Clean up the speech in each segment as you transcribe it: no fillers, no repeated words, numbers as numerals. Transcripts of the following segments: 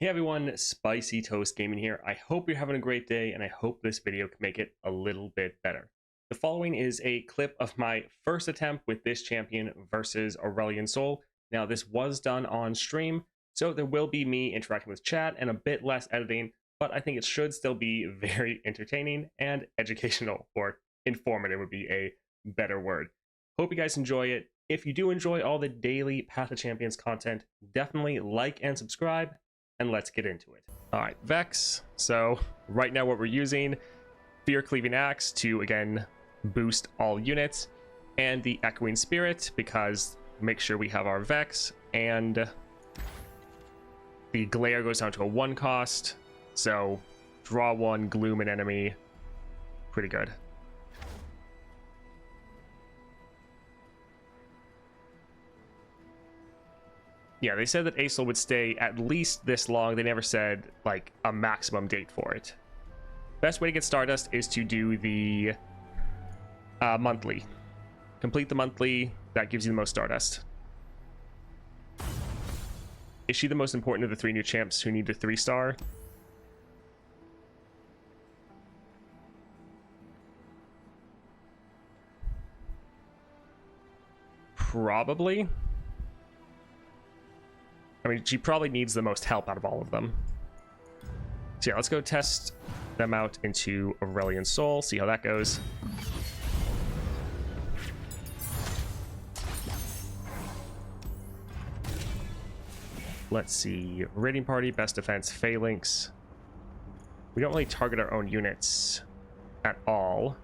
Hey everyone, Spicy Toast Gaming here. I hope you're having a great day and I hope this video can make it a little bit better. The following is a clip of my first attempt with this champion versus Aurelion Sol. Now this was done on stream, so there will be me interacting with chat and a bit less editing, but I think it should still be very entertaining and educational, or informative would be a better word. Hope you guys enjoy it. If you do enjoy all the daily Path of Champions content, definitely like and subscribe. And let's get into it. All right, Vex. So right now what we're using, Fear Cleaving Axe to, again, boost all units, and the Echoing Spirit, because make sure we have our Vex, and the Glare goes down to a 1 cost, so draw 1, gloom an enemy. Pretty good. Yeah, they said that Asol would stay at least this long. They never said, like, a maximum date for it. Best way to get Stardust is to do the monthly. Complete the monthly. That gives you the most Stardust. Is she the most important of the 3 new champs who need the 3-star? Probably. I mean, she probably needs the most help out of all of them. So yeah, let's go test them out into Aurelion Sol, see how that goes. Let's see, Raiding Party, Best Defense, Phalanx. We don't really target our own units at all.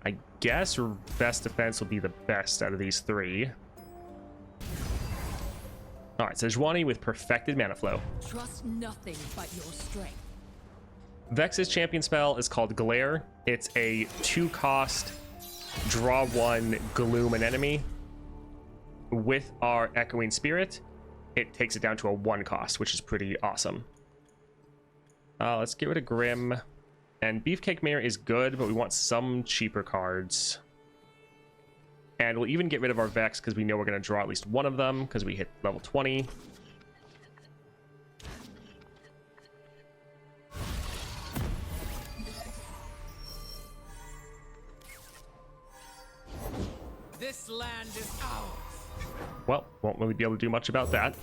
I guess Best Defense will be the best out of these 3. All right, Sejuani with Perfected Mana Flow. Trust nothing but your strength. Vex's champion spell is called Glare. It's a 2-cost, draw 1, gloom an enemy. With our Echoing Spirit, it takes it down to a 1 cost, which is pretty awesome. Let's get rid of Grim. And Beefcake Mirror is good, but we want some cheaper cards. And we'll even get rid of our Vex because we know we're going to draw at least one of them because we hit level 20. This land is ours. Well, won't really be able to do much about that.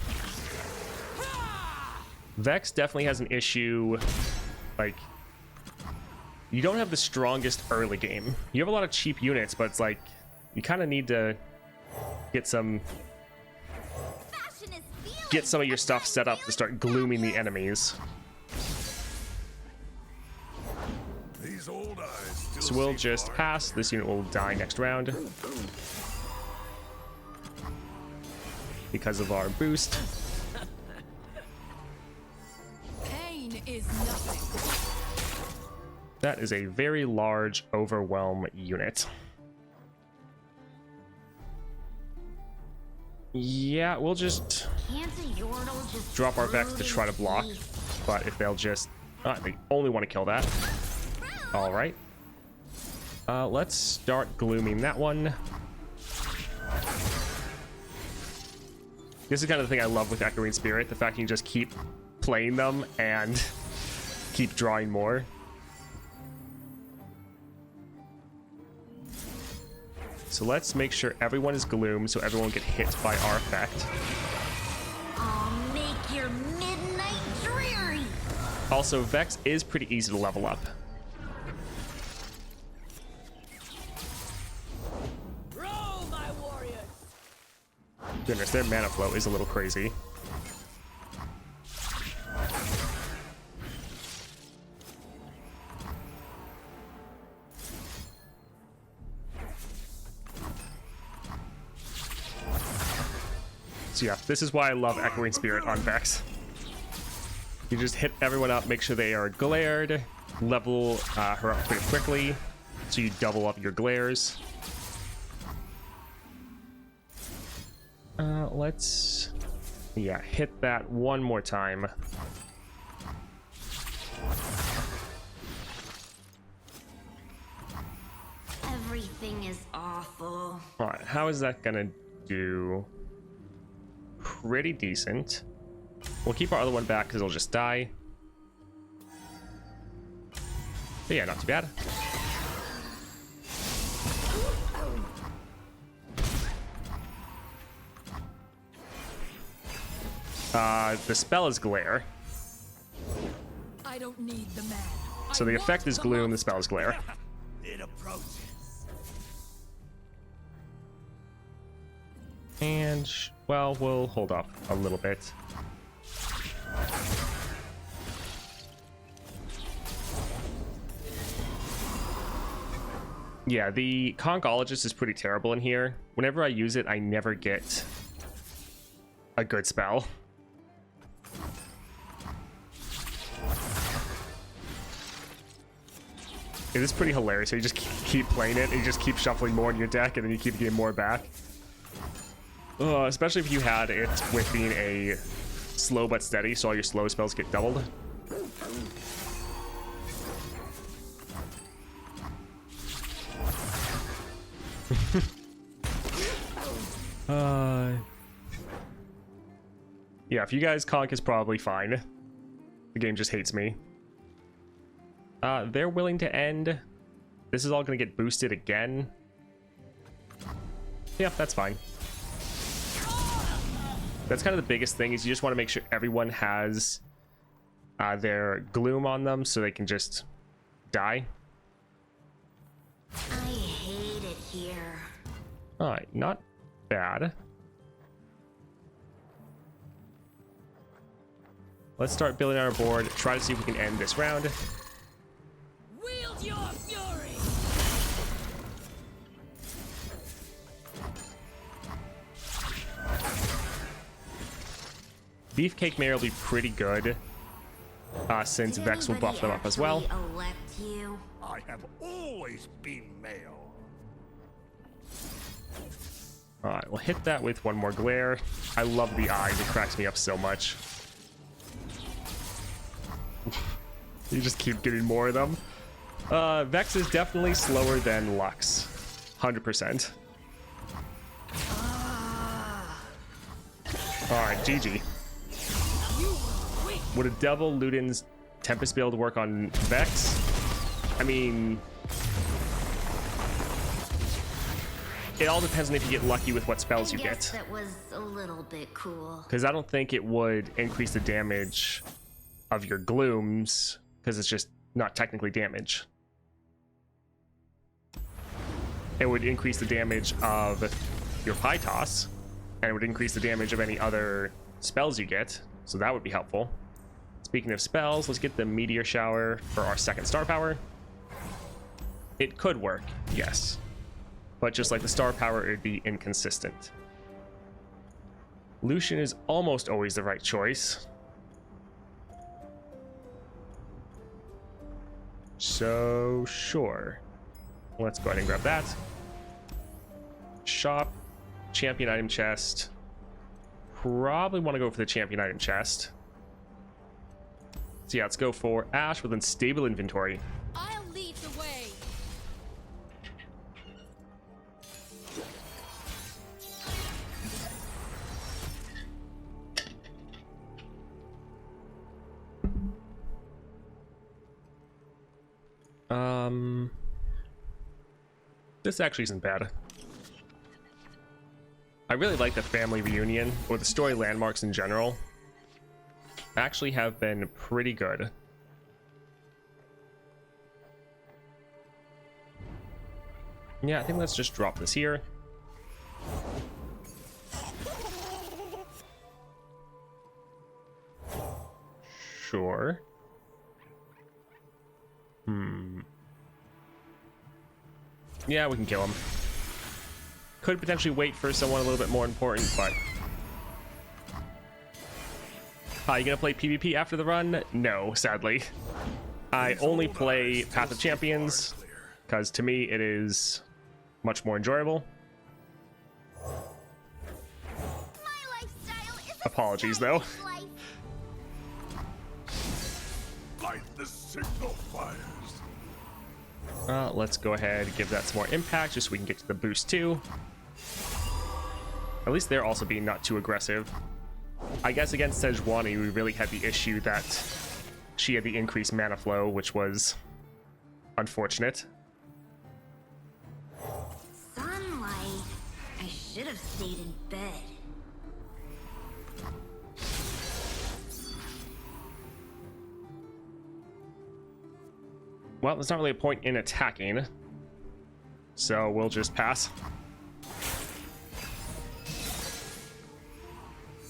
Vex definitely has an issue. Like, you don't have the strongest early game. You have a lot of cheap units, but it's like, you kind of need to get some of your stuff set up to start glooming the enemies. These old eyes still So we'll just pass. This unit will die next round because of our boost. Pain is nothing. That is a very large Overwhelm unit. Yeah, we'll just drop our Vex to try to block, but if they'll just... they only want to kill that. Alright. Let's start glooming that one. This is kind of the thing I love with Echoing Spirit, the fact you can just keep playing them and keep drawing more. So let's make sure everyone is gloomed so everyone will get hit by our effect. I'll make your midnight dreary. Also, Vex is pretty easy to level up. Roll, my warriors. Goodness, their mana flow is a little crazy. So yeah, this is why I love Echoing Spirit on Vex. You just hit everyone up, make sure they are glared, level her up pretty quickly, so you double up your glares. Let's, yeah, hit that one more time. Everything is awful. All right, how is that gonna do? Pretty decent. We'll keep our other one back because it'll just die. But yeah, not too bad. The spell is Glare. I don't need the man. So the effect is Gloom, the spell is Glare. It approaches. And, well, we'll hold off a little bit. Yeah, the Concologist is pretty terrible in here. Whenever I use it, I never get a good spell. It is pretty hilarious. You just keep playing it, and you just keep shuffling more in your deck, and then you keep getting more back. Especially if you had it with being a slow but steady, so all your slow spells get doubled. Yeah, if you guys conk is probably fine. The game just hates me. They're willing to end. This is all going to get boosted again. Yeah, that's fine. That's kind of the biggest thing, is you just want to make sure everyone has their Gloom on them so they can just die. I hate it here. Alright, not bad. Let's start building our board, try to see if we can end this round. Wield your fury. Beefcake Mare will be pretty good, since Vex will buff them up as well. Elect you? I have always been male. Alright, we'll hit that with one more Glare. I love the eyes, it cracks me up so much. You just keep getting more of them. Vex is definitely slower than Lux. 100%. Alright, GG. Would a Devil Luden's Tempest build work on Vex? I mean, it all depends on if you get lucky with what spells you Guess get. that was a little bit cool. Because I don't think it would increase the damage of your Glooms, because it's just not technically damage. It would increase the damage of your Pytos, and it would increase the damage of any other spells you get, so that would be helpful. Speaking of spells, let's get the Meteor Shower for our second star power. It could work, yes. But just like the star power, it would be inconsistent. Lucian is almost always the right choice. So, sure. Let's go ahead and grab that. Shop. Champion item chest. Probably want to go for the champion item chest. So yeah, let's go for Ash with unstable inventory. I'll lead the way. This actually isn't bad. I really like the family reunion, or the story landmarks in general. Actually have been pretty good. Yeah, I think let's just drop this here. Sure. Yeah, we can kill him. Could potentially wait for someone a little bit more important, but... Are you gonna play PvP after the run? No, sadly. I only play Path of Champions, because to me it is much more enjoyable. My lifestyle is a Apologies, though. life. Light the signal fires. Let's go ahead and give that some more impact, just so we can get to the boost too. At least they're also being not too aggressive. I guess against Sejuani, we really had the issue that she had the increased mana flow, which was unfortunate. Sunlight. I should have stayed in bed. Well, there's not really a point in attacking, so we'll just pass.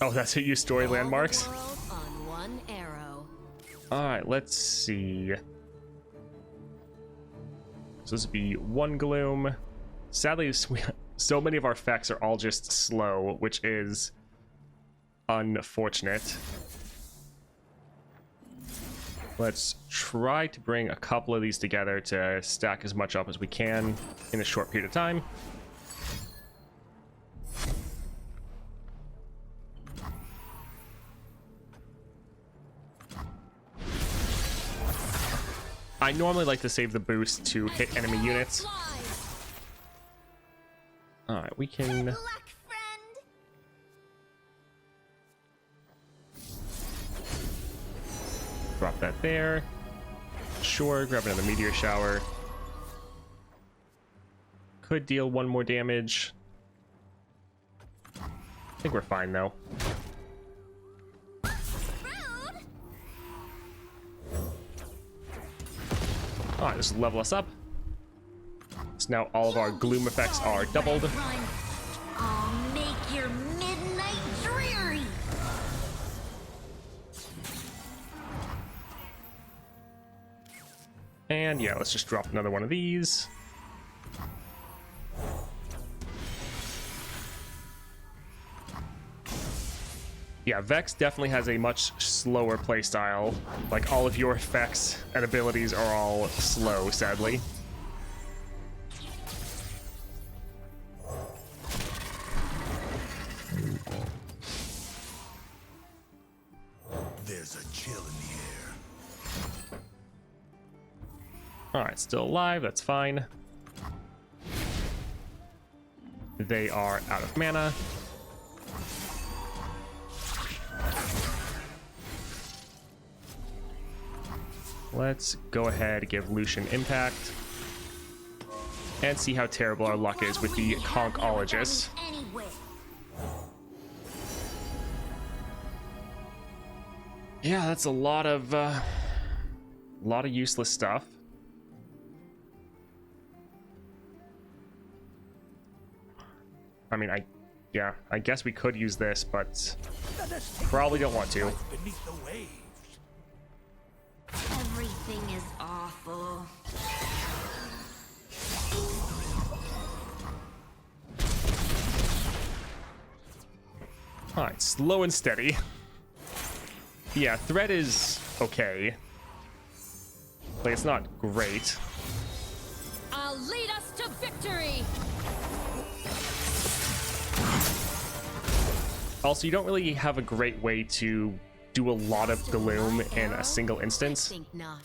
Oh, that's how you story landmarks? All the world on one arrow. Alright, let's see. So this would be one gloom. Sadly, so many of our effects are all just slow, which is unfortunate. Let's try to bring a couple of these together to stack as much up as we can in a short period of time. I normally like to save the boost to hit enemy units. Alright, we can... Good luck, friend. Drop that there. Sure, grab another meteor shower. Could deal one more damage. I think we're fine though. Rude. Alright, this will level us up. So now all of our gloom effects are doubled. I'll make your midnight dreary. And yeah, let's just drop another one of these. Yeah, Vex definitely has a much slower playstyle. Like, all of your effects and abilities are all slow, sadly. There's a chill in the air. Alright, still alive, that's fine. They are out of mana. Let's go ahead and give Lucian impact. And see how terrible our luck is with the Conkologist. Anyway. Yeah, that's a lot of useless stuff. I mean, I guess we could use this, but probably don't want to. Beneath the waves. Everything is awful. Alright, slow and steady. Yeah, threat is okay. Like, it's not great. I'll lead us to victory. Also, you don't really have a great way to do a lot of gloom in a single instance, Think not.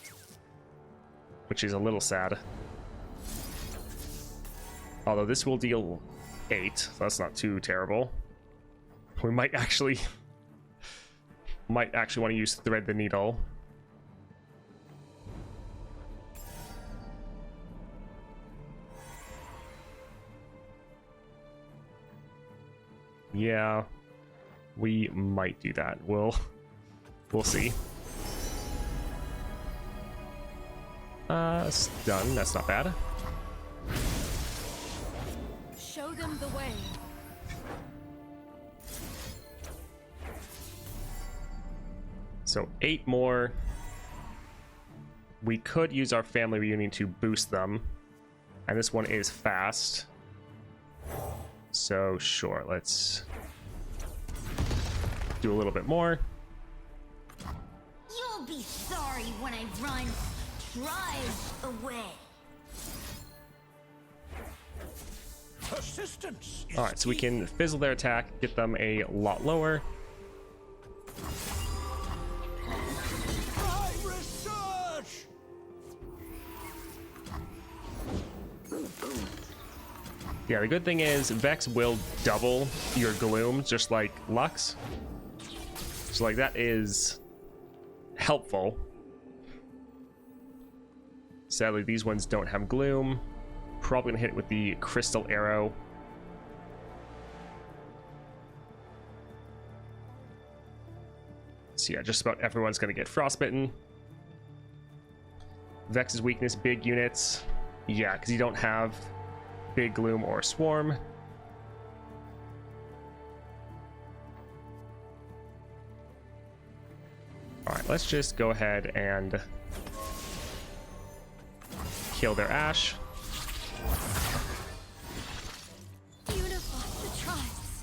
which is a little sad. Although this will deal 8, so that's not too terrible. We might actually want to use Thread the Needle. Yeah, we might do that. We'll see. Stun, that's not bad. Show them the way. So 8 more. We could use our family reunion to boost them. And this one is fast. So sure, let's do a little bit more. You'll be sorry when I run, drive away. Persistence is Alright, so we key. can fizzle their attack, get them a lot lower. I research. Yeah, the good thing is Vex will double your gloom, just like Lux. So like that is helpful. Sadly, these ones don't have gloom. Probably gonna hit it with the crystal arrow. So yeah, just about everyone's gonna get frostbitten. Vex's weakness, big units. Yeah, because you don't have big gloom or swarm. Alright, let's just go ahead and kill their Ashe. Beautiful, the tribes.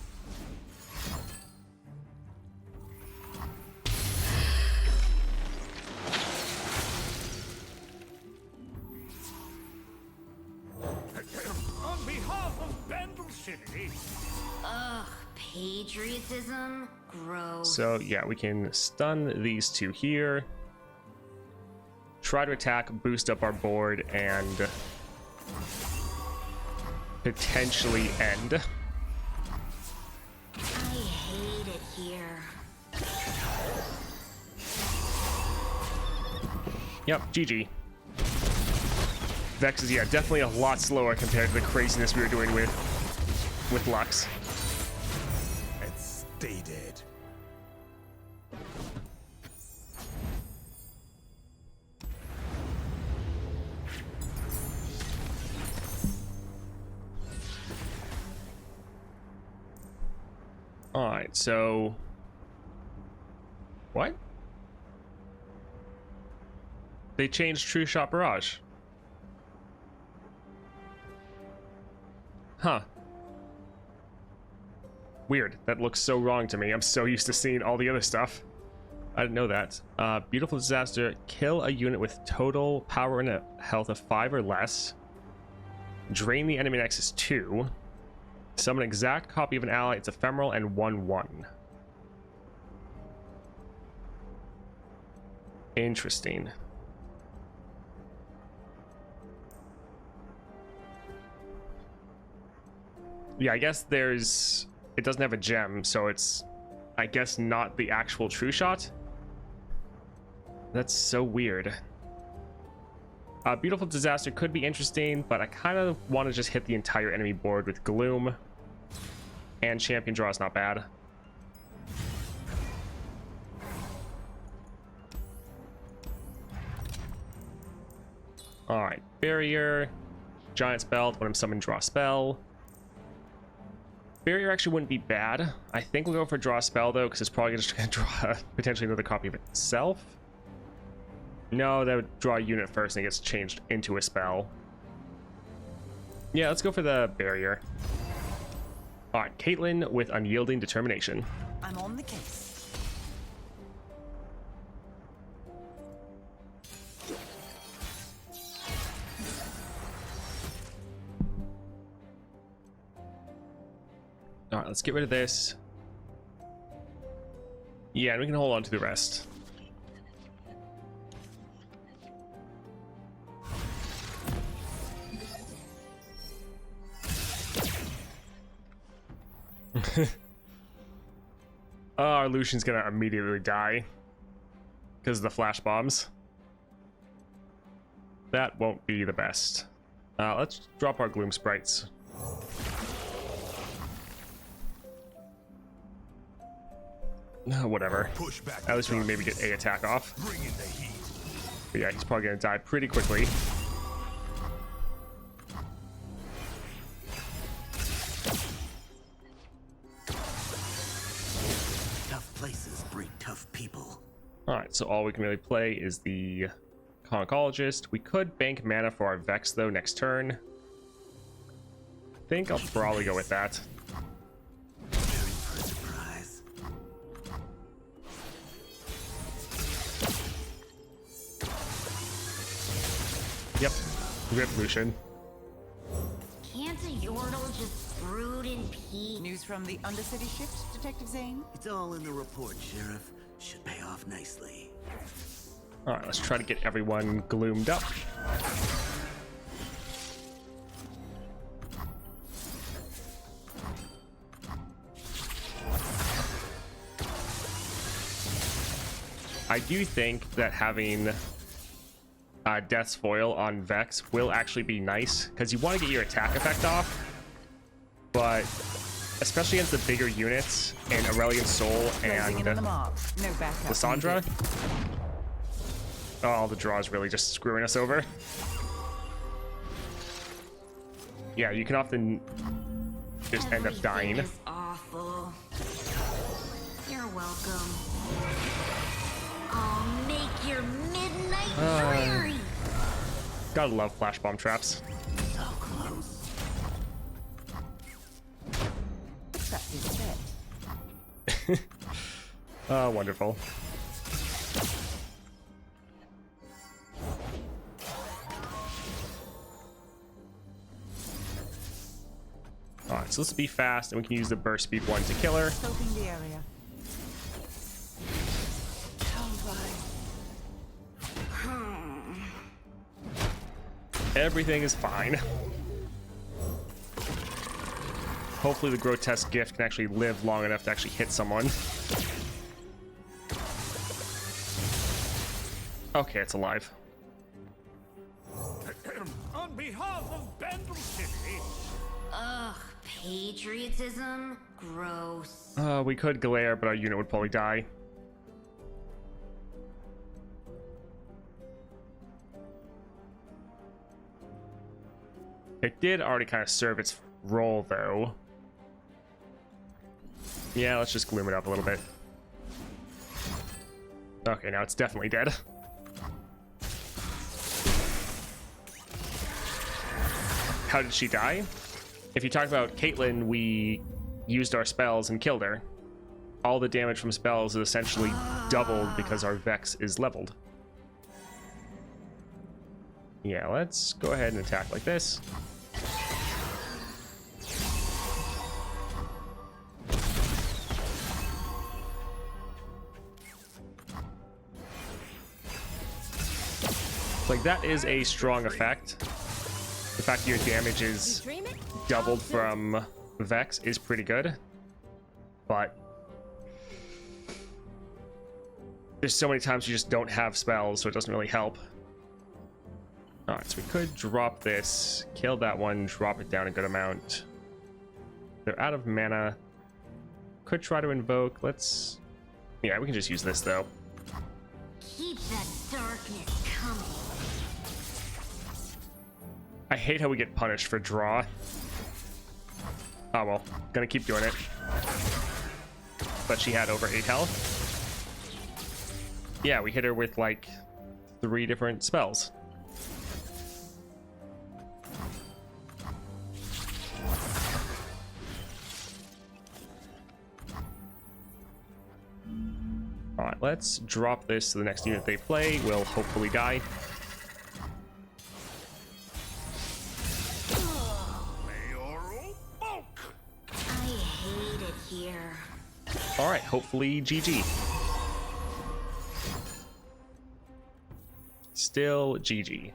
On behalf of Bandle City, Ugh, patriotism? Gross. So yeah, we can stun these two here. Try to attack, boost up our board, and potentially end. I hate it here. Yep, GG. Vex is, yeah, definitely a lot slower compared to the craziness we were doing with Lux. and stay dead. Alright, so... What? They changed True Shot Barrage. Huh. Weird. That looks so wrong to me. I'm so used to seeing all the other stuff. I didn't know that. Beautiful Disaster. Kill a unit with total power and a health of 5 or less. Drain the enemy nexus 2. Summon an exact copy of an ally. It's ephemeral and 1/1. Interesting. Yeah, I guess there's... It doesn't have a gem, so it's... I guess not the actual True Shot. That's so weird. Beautiful Disaster could be interesting, but I kind of want to just hit the entire enemy board with Gloom. And Champion Draw is not bad. Alright, Barrier. Giant Spell, when I'm summoning Draw Spell. Barrier actually wouldn't be bad. I think we'll go for Draw Spell, though, because it's probably just going to draw potentially another copy of itself. No, that would draw a unit first and it gets changed into a spell. Yeah, let's go for the Barrier. Alright, Caitlyn with Unyielding Determination. I'm on the case. Alright, let's get rid of this. Yeah, and we can hold on to the rest. Our Lucian's gonna immediately die because of the flash bombs. That won't be the best. Let's drop our Gloom Sprites. Whatever. Push back. At least we can maybe get a attack off. Bring in the heat. But yeah, he's probably gonna die pretty quickly. Tough places breed tough people. Alright, so all we can really play is the Concologist. We could bank mana for our Vex, though, next turn. I think I'll probably go with that. Surprise. Yep. Rip Lucian. Can't a Yordle just brood in peace? News from the Undercity shift, Detective Zane? It's all in the report, Sheriff. Should pay off nicely. Alright, let's try to get everyone gloomed up. I do think that having Death's Foil on Vex will actually be nice, because you want to get your attack effect off, but especially against the bigger units in Aurelion Soul Closing and in on the mark. No backup. Lissandra. needed. Oh, the draw is really just screwing us over. Yeah, you can often just end up dying. Everything is awful. You're welcome. I'll make your midnight dreary. Gotta love flash bomb traps. So close. That is set. Oh, wonderful. Alright, so let's be fast, and we can use the burst speed 1 to kill her. Scoping the area. Everything is fine. Hopefully the grotesque gift can actually live long enough to actually hit someone. Okay, it's alive. On behalf of Bandle City, Ugh, patriotism? Gross. We could glare, but our unit would probably die. It did already kind of serve its role, though. Yeah, let's just gloom it up a little bit. Okay, now it's definitely dead. How did she die? If you talk about Caitlyn, we used our spells and killed her. All the damage from spells is essentially doubled because our Vex is leveled. Yeah, let's go ahead and attack like this. Like, that is a strong effect. The fact that your damage is doubled from Vex is pretty good. But there's so many times you just don't have spells, so it doesn't really help. Alright, so we could drop this, kill that one, drop it down a good amount. They're out of mana. Could try to invoke. Let's... Yeah, we can just use this, though. Keep that darkness coming. I hate how we get punished for draw. Oh well, gonna keep doing it. But she had over 8 health. Yeah, we hit her with like 3 different spells. Alright, let's drop this to the next unit they play. Will hopefully die. mayoral bulk. I hate it here. Alright, hopefully GG. Still GG.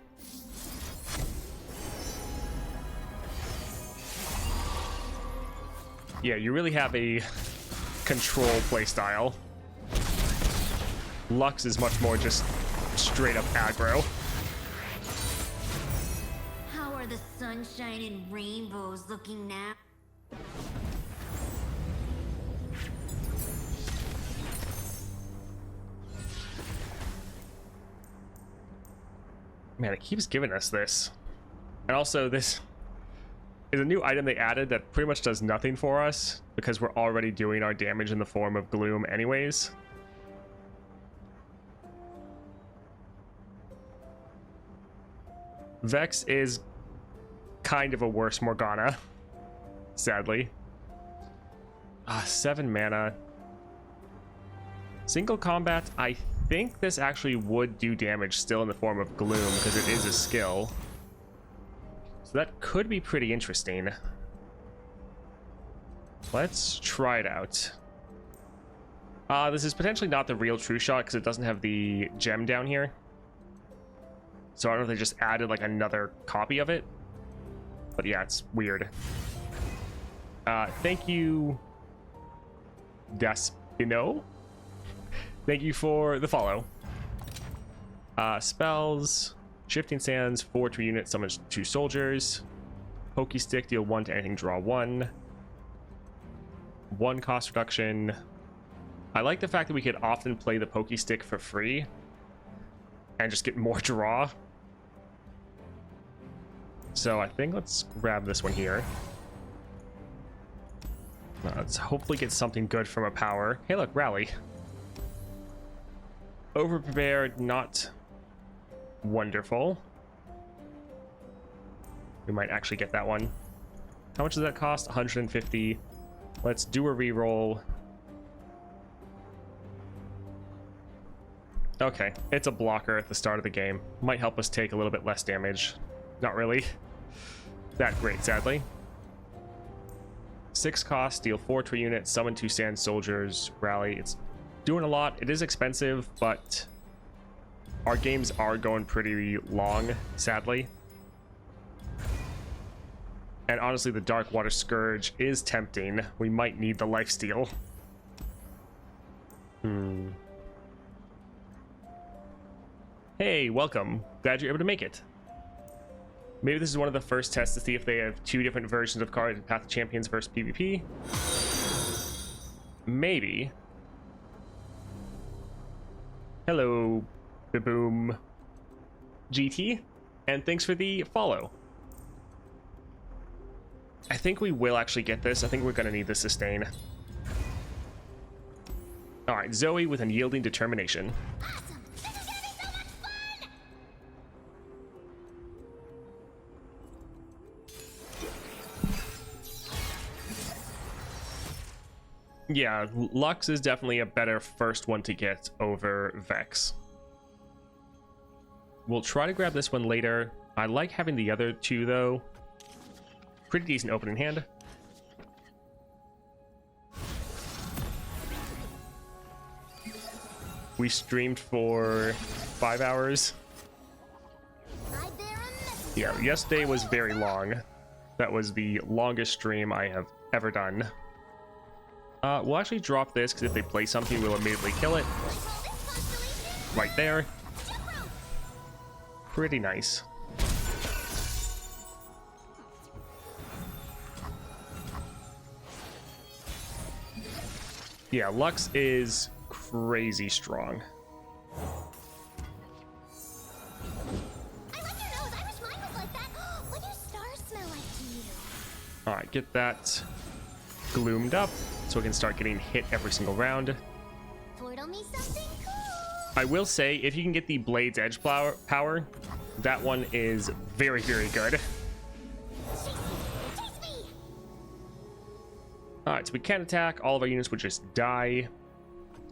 Yeah, you really have a control playstyle. Lux is much more just straight up aggro. How are the sunshine and rainbows looking now? Man, it keeps giving us this. And also, this is a new item they added that pretty much does nothing for us because we're already doing our damage in the form of gloom anyways. Vex is kind of a worse Morgana, sadly. 7 mana. Single combat, I think this actually would do damage still in the form of gloom because it is a skill. So that could be pretty interesting. Let's try it out. This is potentially not the real true shot because it doesn't have the gem down here. So I don't know if they just added like another copy of it. But yeah, it's weird. Thank you, Despino. Thank you for the follow. Spells. Shifting Sands, 4 to unit, summons 2 soldiers. Pokey Stick, deal 1 to anything, draw 1. 1 cost reduction. I like the fact that we could often play the Pokey Stick for free and just get more draw. So I think let's grab this one here. Let's hopefully get something good from a power. Hey, look, rally. Overprepared, not wonderful. We might actually get that one. How much does that cost? 150. Let's do a reroll. Okay, it's a blocker at the start of the game. Might help us take a little bit less damage. Not really that great, sadly. 6 cost, deal 4 to a unit, summon 2 sand soldiers, rally. It's doing a lot. It is expensive, but our games are going pretty long, sadly. And honestly, the Dark Water Scourge is tempting. We might need the lifesteal. Hey, welcome. Glad you're able to make it. Maybe this is one of the first tests to see if they have 2 different versions of cards in Path of Champions versus PvP. Maybe. Hello, Baboom GT, and thanks for the follow. I think we will actually get this. I think we're going to need the sustain. All right, Zoe with unyielding determination. Awesome! This is gonna be so much fun! Yeah, Lux is definitely a better first one to get over Vex. We'll try to grab this one later. I like having the other 2 though. Pretty decent opening hand. We streamed for 5 hours. Yeah, yesterday was very long. That was the longest stream I have ever done. We'll actually drop this because if they play something, we'll immediately kill it. Right there. Pretty nice. Yeah, Lux is crazy strong. I like your nose. I wish mine was like that. What do stars smell like to you? All right, get that gloomed up so we can start getting hit every single round. Portal me something cool. I will say, if you can get the Blade's Edge power, that one is very, very good. Chase me! All right, so we can't attack. All of our units would just die.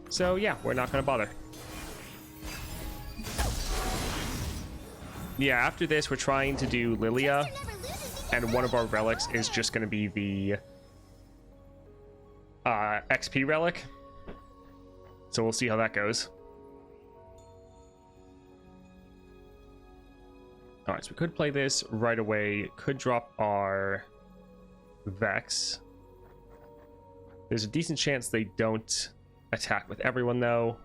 So yeah, we're not going to bother. Yeah, after this, we're trying to do Lilia, and one of our relics is just going to be the XP relic. So we'll see how that goes. All right, so we could play this right away. Could drop our Vex. There's a decent chance they don't attack with everyone, though.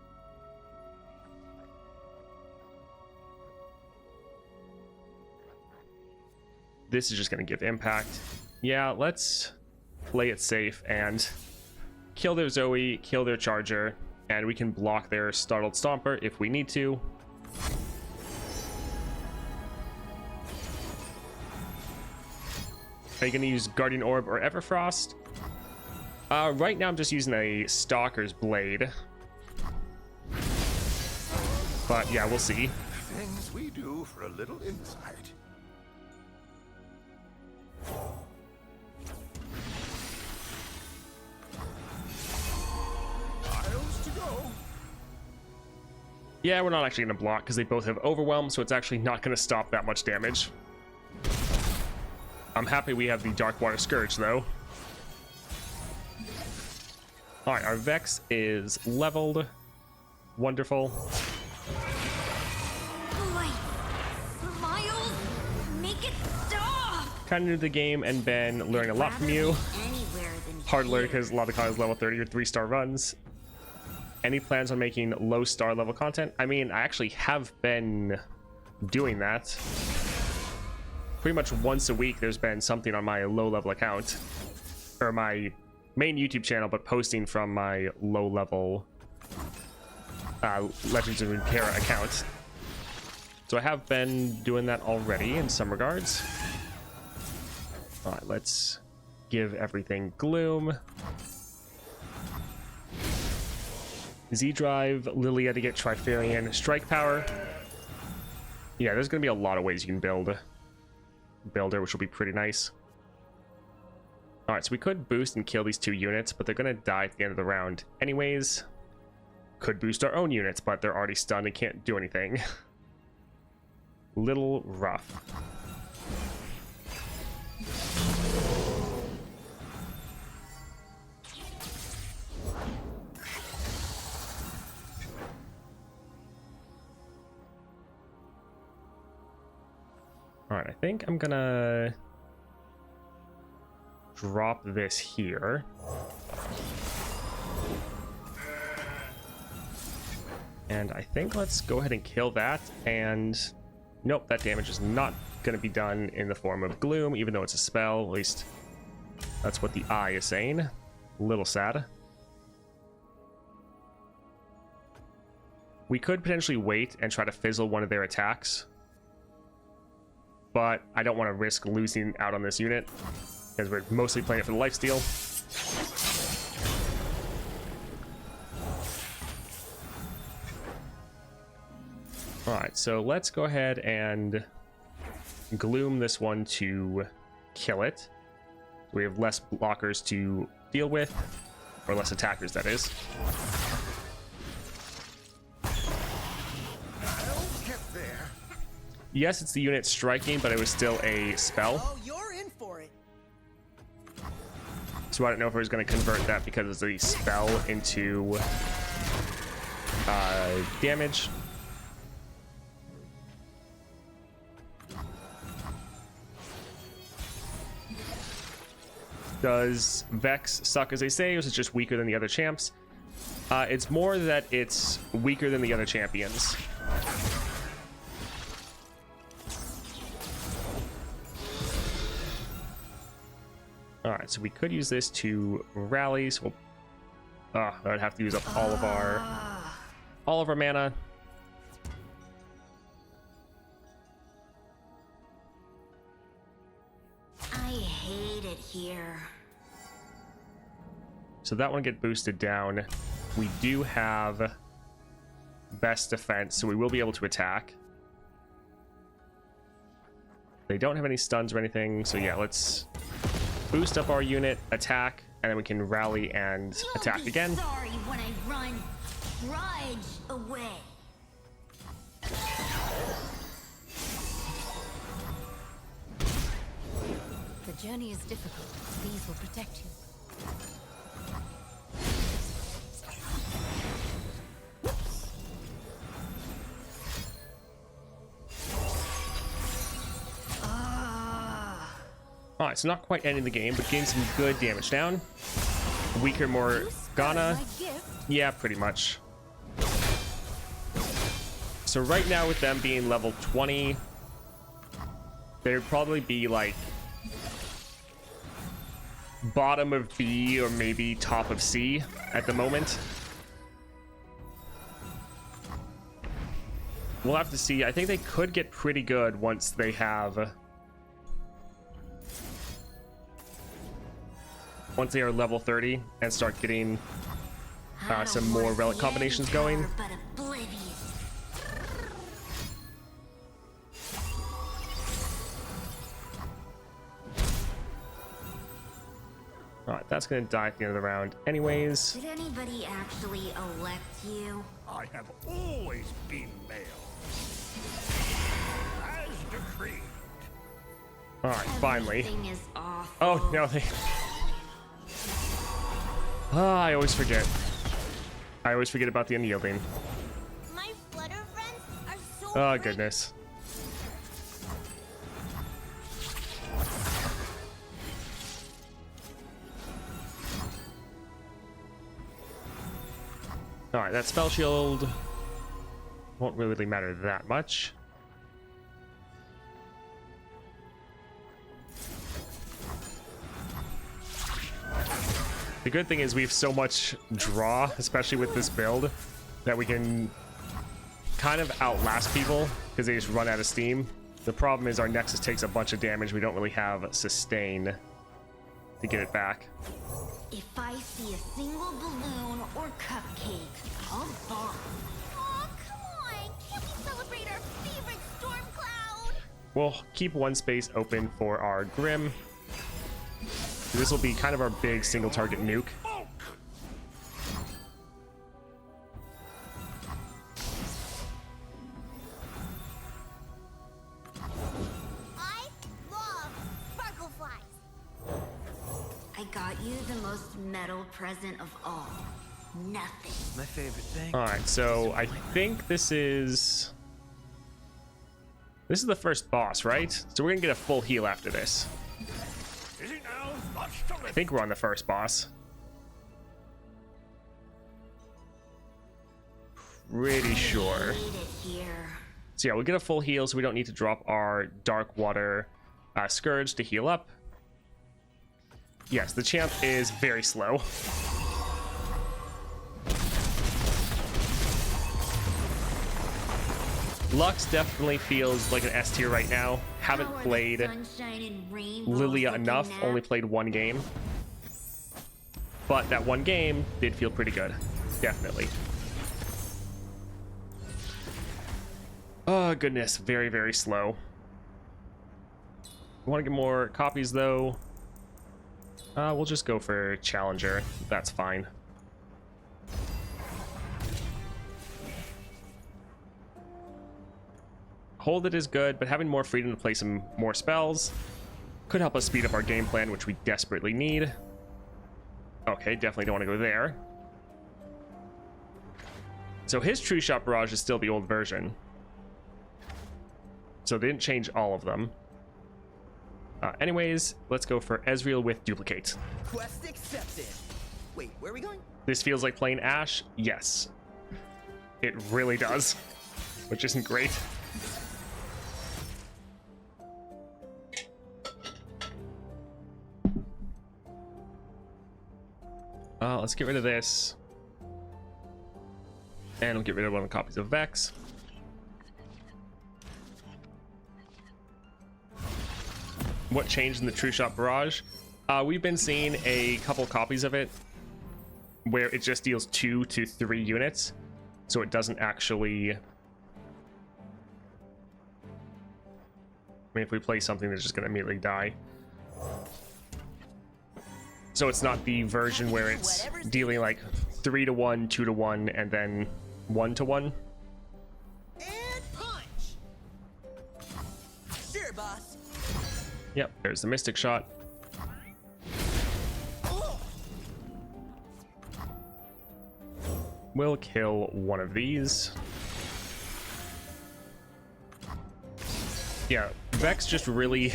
This is just going to give impact. Yeah, let's play it safe and kill their Zoe, kill their Charger, and we can block their Startled Stomper if we need to. Are you going to use Guardian Orb or Everfrost? Right now I'm just using a Stalker's Blade. But yeah, we'll see. Things we do for a little insight. Miles to go. Yeah, we're not actually going to block because they both have Overwhelm, so it's actually not going to stop that much damage. I'm happy we have the Dark Water Scourge, though. Alright, our Vex is leveled. Wonderful. Boy, Miles, make it stop! Kind of new to the game and been learning a lot from you. Anywhere than Hard learn here. because a lot of the cards level 30 or 3-star runs. any plans on making low star level content? I mean, I actually have been doing that. Pretty much once a week there's been something on my low level account. Or my main YouTube channel, but posting from my low level Legends of Runeterra account. So I have been doing that already in some regards. Alright, let's give everything Gloom. Z-Drive, Lilia to get Trifarian, Strike Power. Yeah, there's going to be a lot of ways you can build her, which will be pretty nice. Alright, so we could boost and kill these 2 units, but they're going to die at the end of the round anyways. Could boost our own units, but they're already stunned and can't do anything. Little rough. Alright, I think I'm gonna drop this here. And I think let's go ahead and kill that. And nope, that damage is not going to be done in the form of Gloom, even though it's a spell. At least that's what the eye is saying. A little sad. We could potentially wait and try to fizzle one of their attacks, but I don't want to risk losing out on this unit because we're mostly playing it for the lifesteal. Alright, so let's go ahead and Gloom this one to kill it. We have less blockers to deal with, or less attackers, that is. I'll get there. Yes, it's the unit striking, but it was still a spell. Oh, you're in for it. So I don't know if I was going to convert that because it's a spell into damage. Does Vex suck as they say, or is it just weaker than the other champs? It's more that it's weaker than the other champions. Alright, so we could use this to rally, so we'll... I'd have to use up all of our mana. I hate it here. So that one get boosted down. We do have best defense, so we will be able to attack. They don't have any stuns or anything, so yeah, let's boost up our unit, attack, and then we can rally and attack again. Sorry when I run grudge away. The journey is difficult. These will protect you. Alright, so not quite ending the game, but getting some good damage down. Weaker Morgana. Yeah, pretty much. So right now with them being level 20, they'd probably be like bottom of B or maybe top of C at the moment. We'll have to see. I think they could get pretty good once they have... Once they are level 30 and start getting some more relic combinations going. Alright, that's going to die at the end of the round anyways. Did anybody actually elect you? I have always been male. As decreed. Alright, finally. Everything is awful. Oh, no, they... I always forget. I always forget about the unyielding. My flutter friends are so Oh, great. goodness. All right, that spell shield won't really matter that much. The good thing is we have so much draw, especially with this build, that we can kind of outlast people because they just run out of steam. The problem is our Nexus takes a bunch of damage. We don't really have sustain to get it back. If I see a single balloon or cupcake, I'll bark. Oh, come on! Can't we celebrate our favorite storm cloud? We'll keep one space open for our Grim. This will be kind of our big single target nuke. I love sparkle flies. I got you the most metal present of all. Nothing. My favorite thing. All right, so I think this is the first boss, right? So we're gonna get a full heal after this. Is it now? Much to I live. think we're on the first boss. Pretty sure. Need it here. So yeah, we'll get a full heal, so we don't need to drop our Dark Water Scourge to heal up. Yes, the champ is very slow. Lux definitely feels like an S tier right now. Haven't How are the played sunshine and rainbows Lilia looking enough, now? only played one game. But that one game did feel pretty good. Definitely. Oh, goodness. Very, very slow. We want to get more copies, though. We'll just go for Challenger. That's fine. Hold It is good, but having more freedom to play some more spells could help us speed up our game plan, which we desperately need. Okay, definitely don't want to go there. So his True Shot Barrage is still the old version. So they didn't change all of them. Anyways, let's go for Ezreal with Duplicate. Quest accepted. Wait, where are we going? This feels like playing Ashe? Yes. It really does. Which isn't great. Let's get rid of this. And we'll get rid of one of the copies of Vex. What changed in the True Shot Barrage? We've been seeing a couple copies of it where it just deals 2 to 3 units. So it doesn't actually... I mean, if we play something that's just going to immediately die. So it's not the version where it's dealing like 3 to 1, 2 to 1, and then 1 to 1. And punch. Sure, boss. Yep, there's the Mystic Shot. We'll kill one of these. Yeah, Vex just really...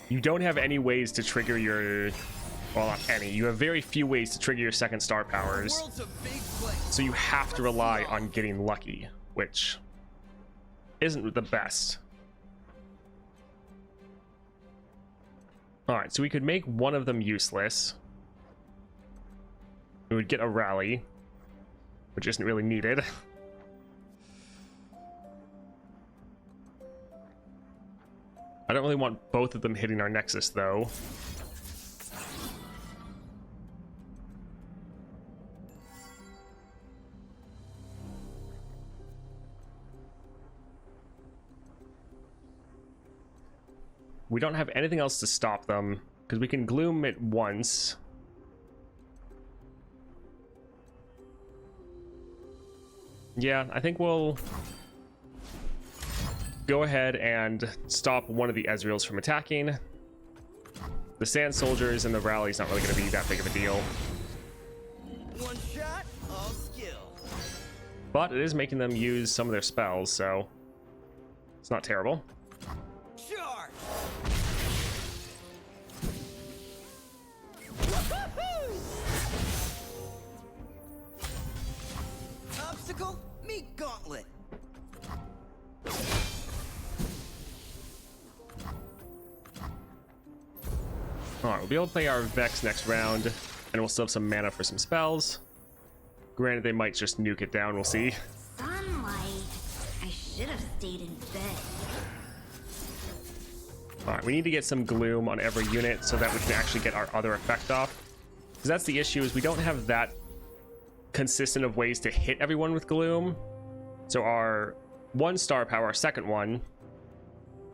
You don't have any ways to trigger your... Well, not any. You have very few ways to trigger your second star powers. World's a big place. So you have to rely on getting lucky, which isn't the best. Alright, so we could make one of them useless. We would get a rally, which isn't really needed. I don't really want both of them hitting our Nexus, though. We don't have anything else to stop them, because we can Gloom it once. Yeah, I think we'll go ahead and stop one of the Ezreals from attacking. The Sand Soldiers and the Rally's not really going to be that big of a deal. One shot, all skill. But it is making them use some of their spells, so it's not terrible. Charge. Oracle, meet Gauntlet. Alright, we'll be able to play our Vex next round, and we'll still have some mana for some spells. Granted, they might just nuke it down, we'll see. Sunlight. I should have stayed in bed. Alright, we need to get some Gloom on every unit so that we can actually get our other effect off. Because that's the issue, is we don't have that consistent of ways to hit everyone with Gloom. So our one star power, our second one,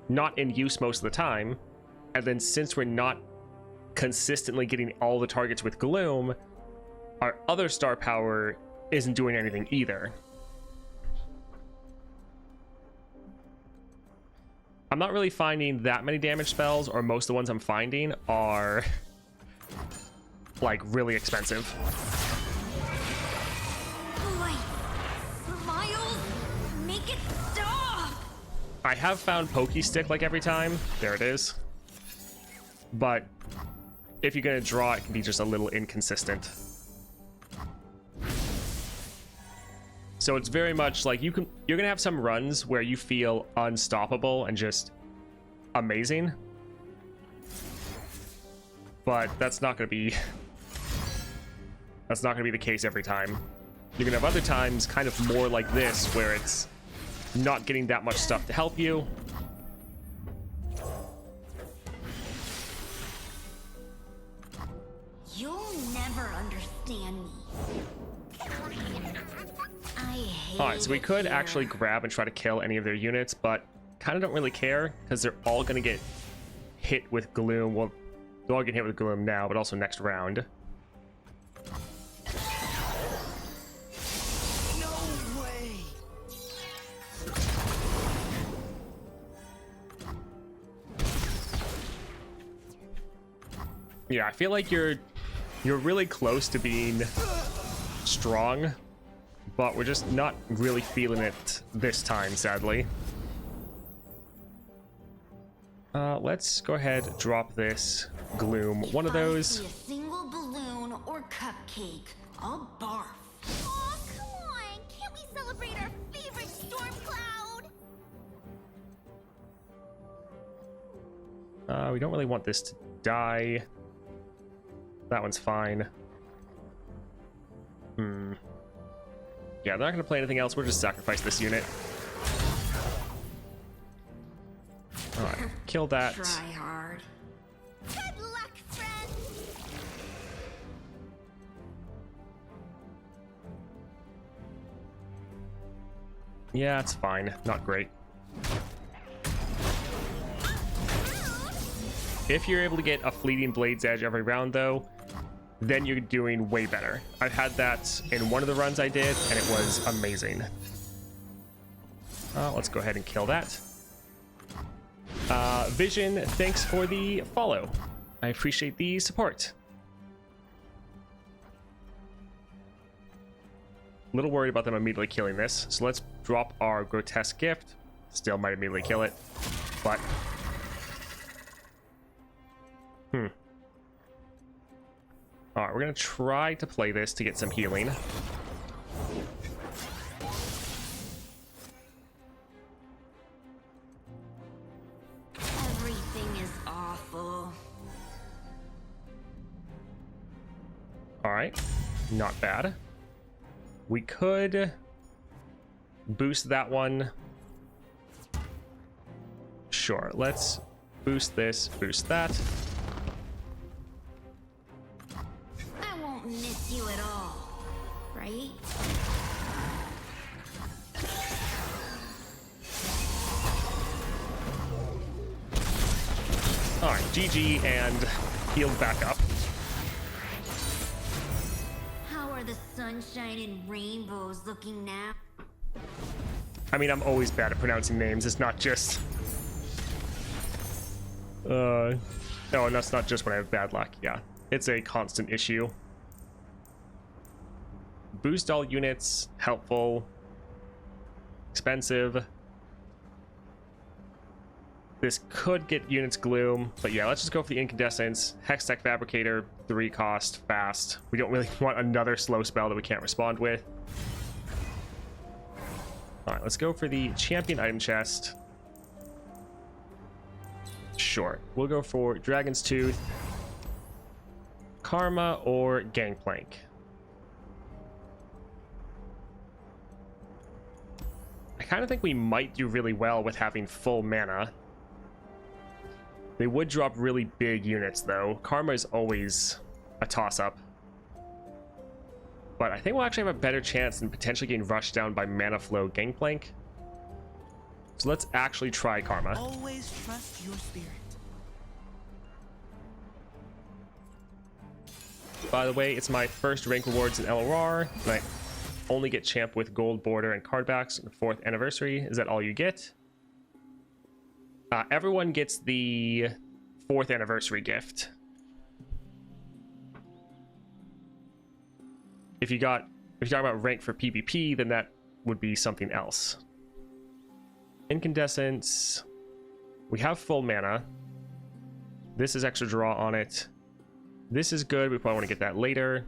not in use most of the time. And then since we're not consistently getting all the targets with Gloom, our other star power isn't doing anything either. I'm not really finding that many damage spells, or most of the ones I'm finding are like really expensive. Boy, smiles, make it stop. I have found Pokey Stick like every time. There it is. But if you're gonna draw, it can be just a little inconsistent. So it's very much like you're gonna have some runs where you feel unstoppable and just amazing, but that's not gonna be the case every time. You're gonna have other times kind of more like this, where it's not getting that much stuff to help you. You'll never understand me. I hate Alright, so we could it actually here. grab and try to kill any of their units, but kind of don't really care because they're all going to get hit with Gloom. Well, they're all getting hit with Gloom now, but also next round. No way. Yeah, I feel like you're really close to being strong, but we're just not really feeling it this time, sadly. Let's go ahead, drop this Gloom. One of If I those. see a single balloon or cupcake, I'll barf. Oh, come on! Can't we celebrate our favorite storm cloud? We don't really want this to die. That one's fine. Yeah, they're not going to play anything else. We'll just sacrifice this unit. Alright, kill that. Try hard. Good luck, friend! Yeah, it's fine. Not great. If you're able to get a fleeting Blade's Edge every round, though, then you're doing way better. I've had that in one of the runs I did, and it was amazing. Let's go ahead and kill that. Vision, thanks for the follow. I appreciate the support. A little worried about them immediately killing this, so let's drop our Grotesque Gift. Still might immediately kill it, but... Alright, we're gonna try to play this to get some healing. Everything is awful. Alright, not bad. We could boost that one. Sure, let's boost this, boost that. I won't miss you at all, right? Alright, GG, and healed back up. How are the sunshine and rainbows looking now? I mean, I'm always bad at pronouncing names. It's not just... No, that's not just when I have bad luck. Yeah, it's a constant issue. Boost all units, helpful, expensive. This could get units Gloom, but yeah, let's just go for the Incandescence. Hextech Fabricator, 3 cost, fast. We don't really want another slow spell that we can't respond with. All right, let's go for the champion item chest. Sure, we'll go for Dragon's Tooth, Karma, or Gangplank. I kind of think we might do really well with having full mana. They would drop really big units though. Karma is always a toss-up. But I think we'll actually have a better chance than potentially getting rushed down by Mana Flow Gangplank. So let's actually try Karma. Always trust your spirit. By the way, it's my first rank rewards in LOR, and I only get champ with gold border and card backs on the 4th anniversary. Is that all you get? Everyone gets the 4th anniversary gift. If you're talking about rank for PvP, then that would be something else. Incandescence. We have full mana. This is extra draw on it. This is good. We probably want to get that later.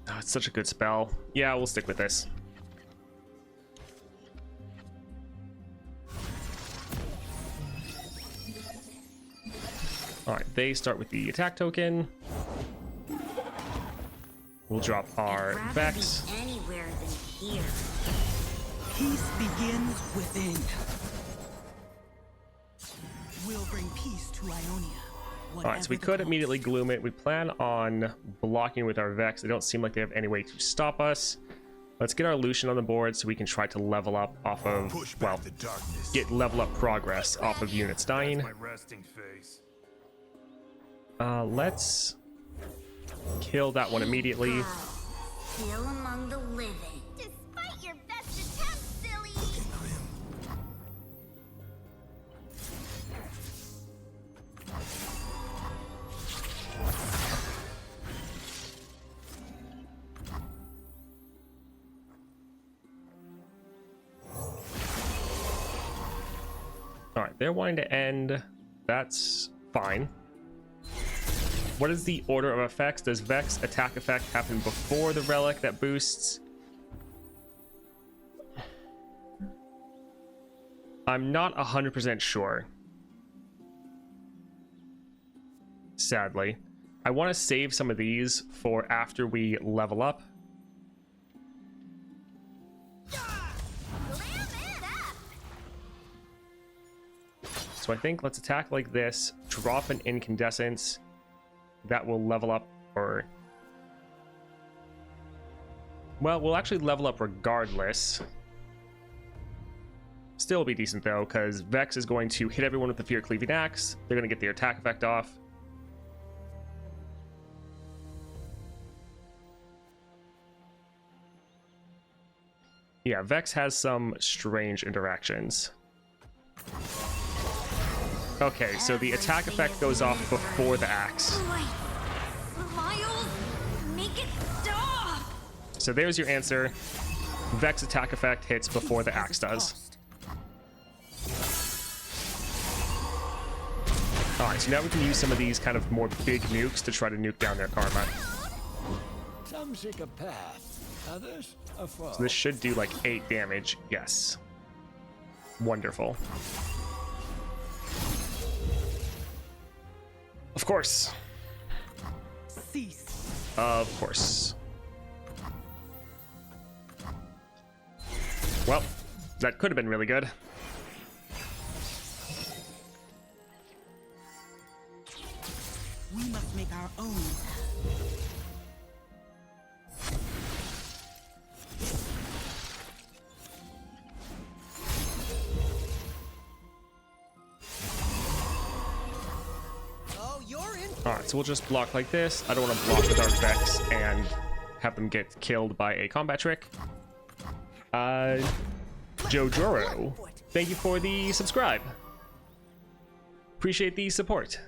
Oh, it's such a good spell. Yeah, we'll stick with this. All right, they start with the attack token. We'll drop our Vex. Anywhere than here. Peace begins within. We'll bring peace to Ionia. All right, so we could immediately gloom it. We plan on blocking with our Vex. They don't seem like they have any way to stop us. Let's get our Lucian on the board so we can try to level up off of, well, get level up progress off of units dying. My resting face. Let's kill that one immediately. Still among the living. Despite your best attempts, silly. All right, they're wanting to end. That's fine. What is the order of effects? Does Vex attack effect happen before the relic that boosts? I'm not 100% sure. Sadly. I want to save some of these for after we level up. So I think let's attack like this, drop an incandescence. That will level up, or... well, we'll actually level up regardless. Still be decent though, because Vex is going to hit everyone with the Fear Cleaving Axe. They're going to get their attack effect off. Yeah, Vex has some strange interactions. Okay, so the attack effect goes off before the axe. Miles, make it stop. So there's your answer. Vex attack effect hits before the axe does. Alright, so now we can use some of these kind of more big nukes to try to nuke down their karma. Some seek a path, others a fall. So this should do like 8 damage. Yes. Wonderful. Of course. Cease. Of course. Well, that could have been really good. We must make our own. Alright, so we'll just block like this. I don't want to block with our Vex and have them get killed by a combat trick. Jojoro, thank you for the subscribe. Appreciate the support.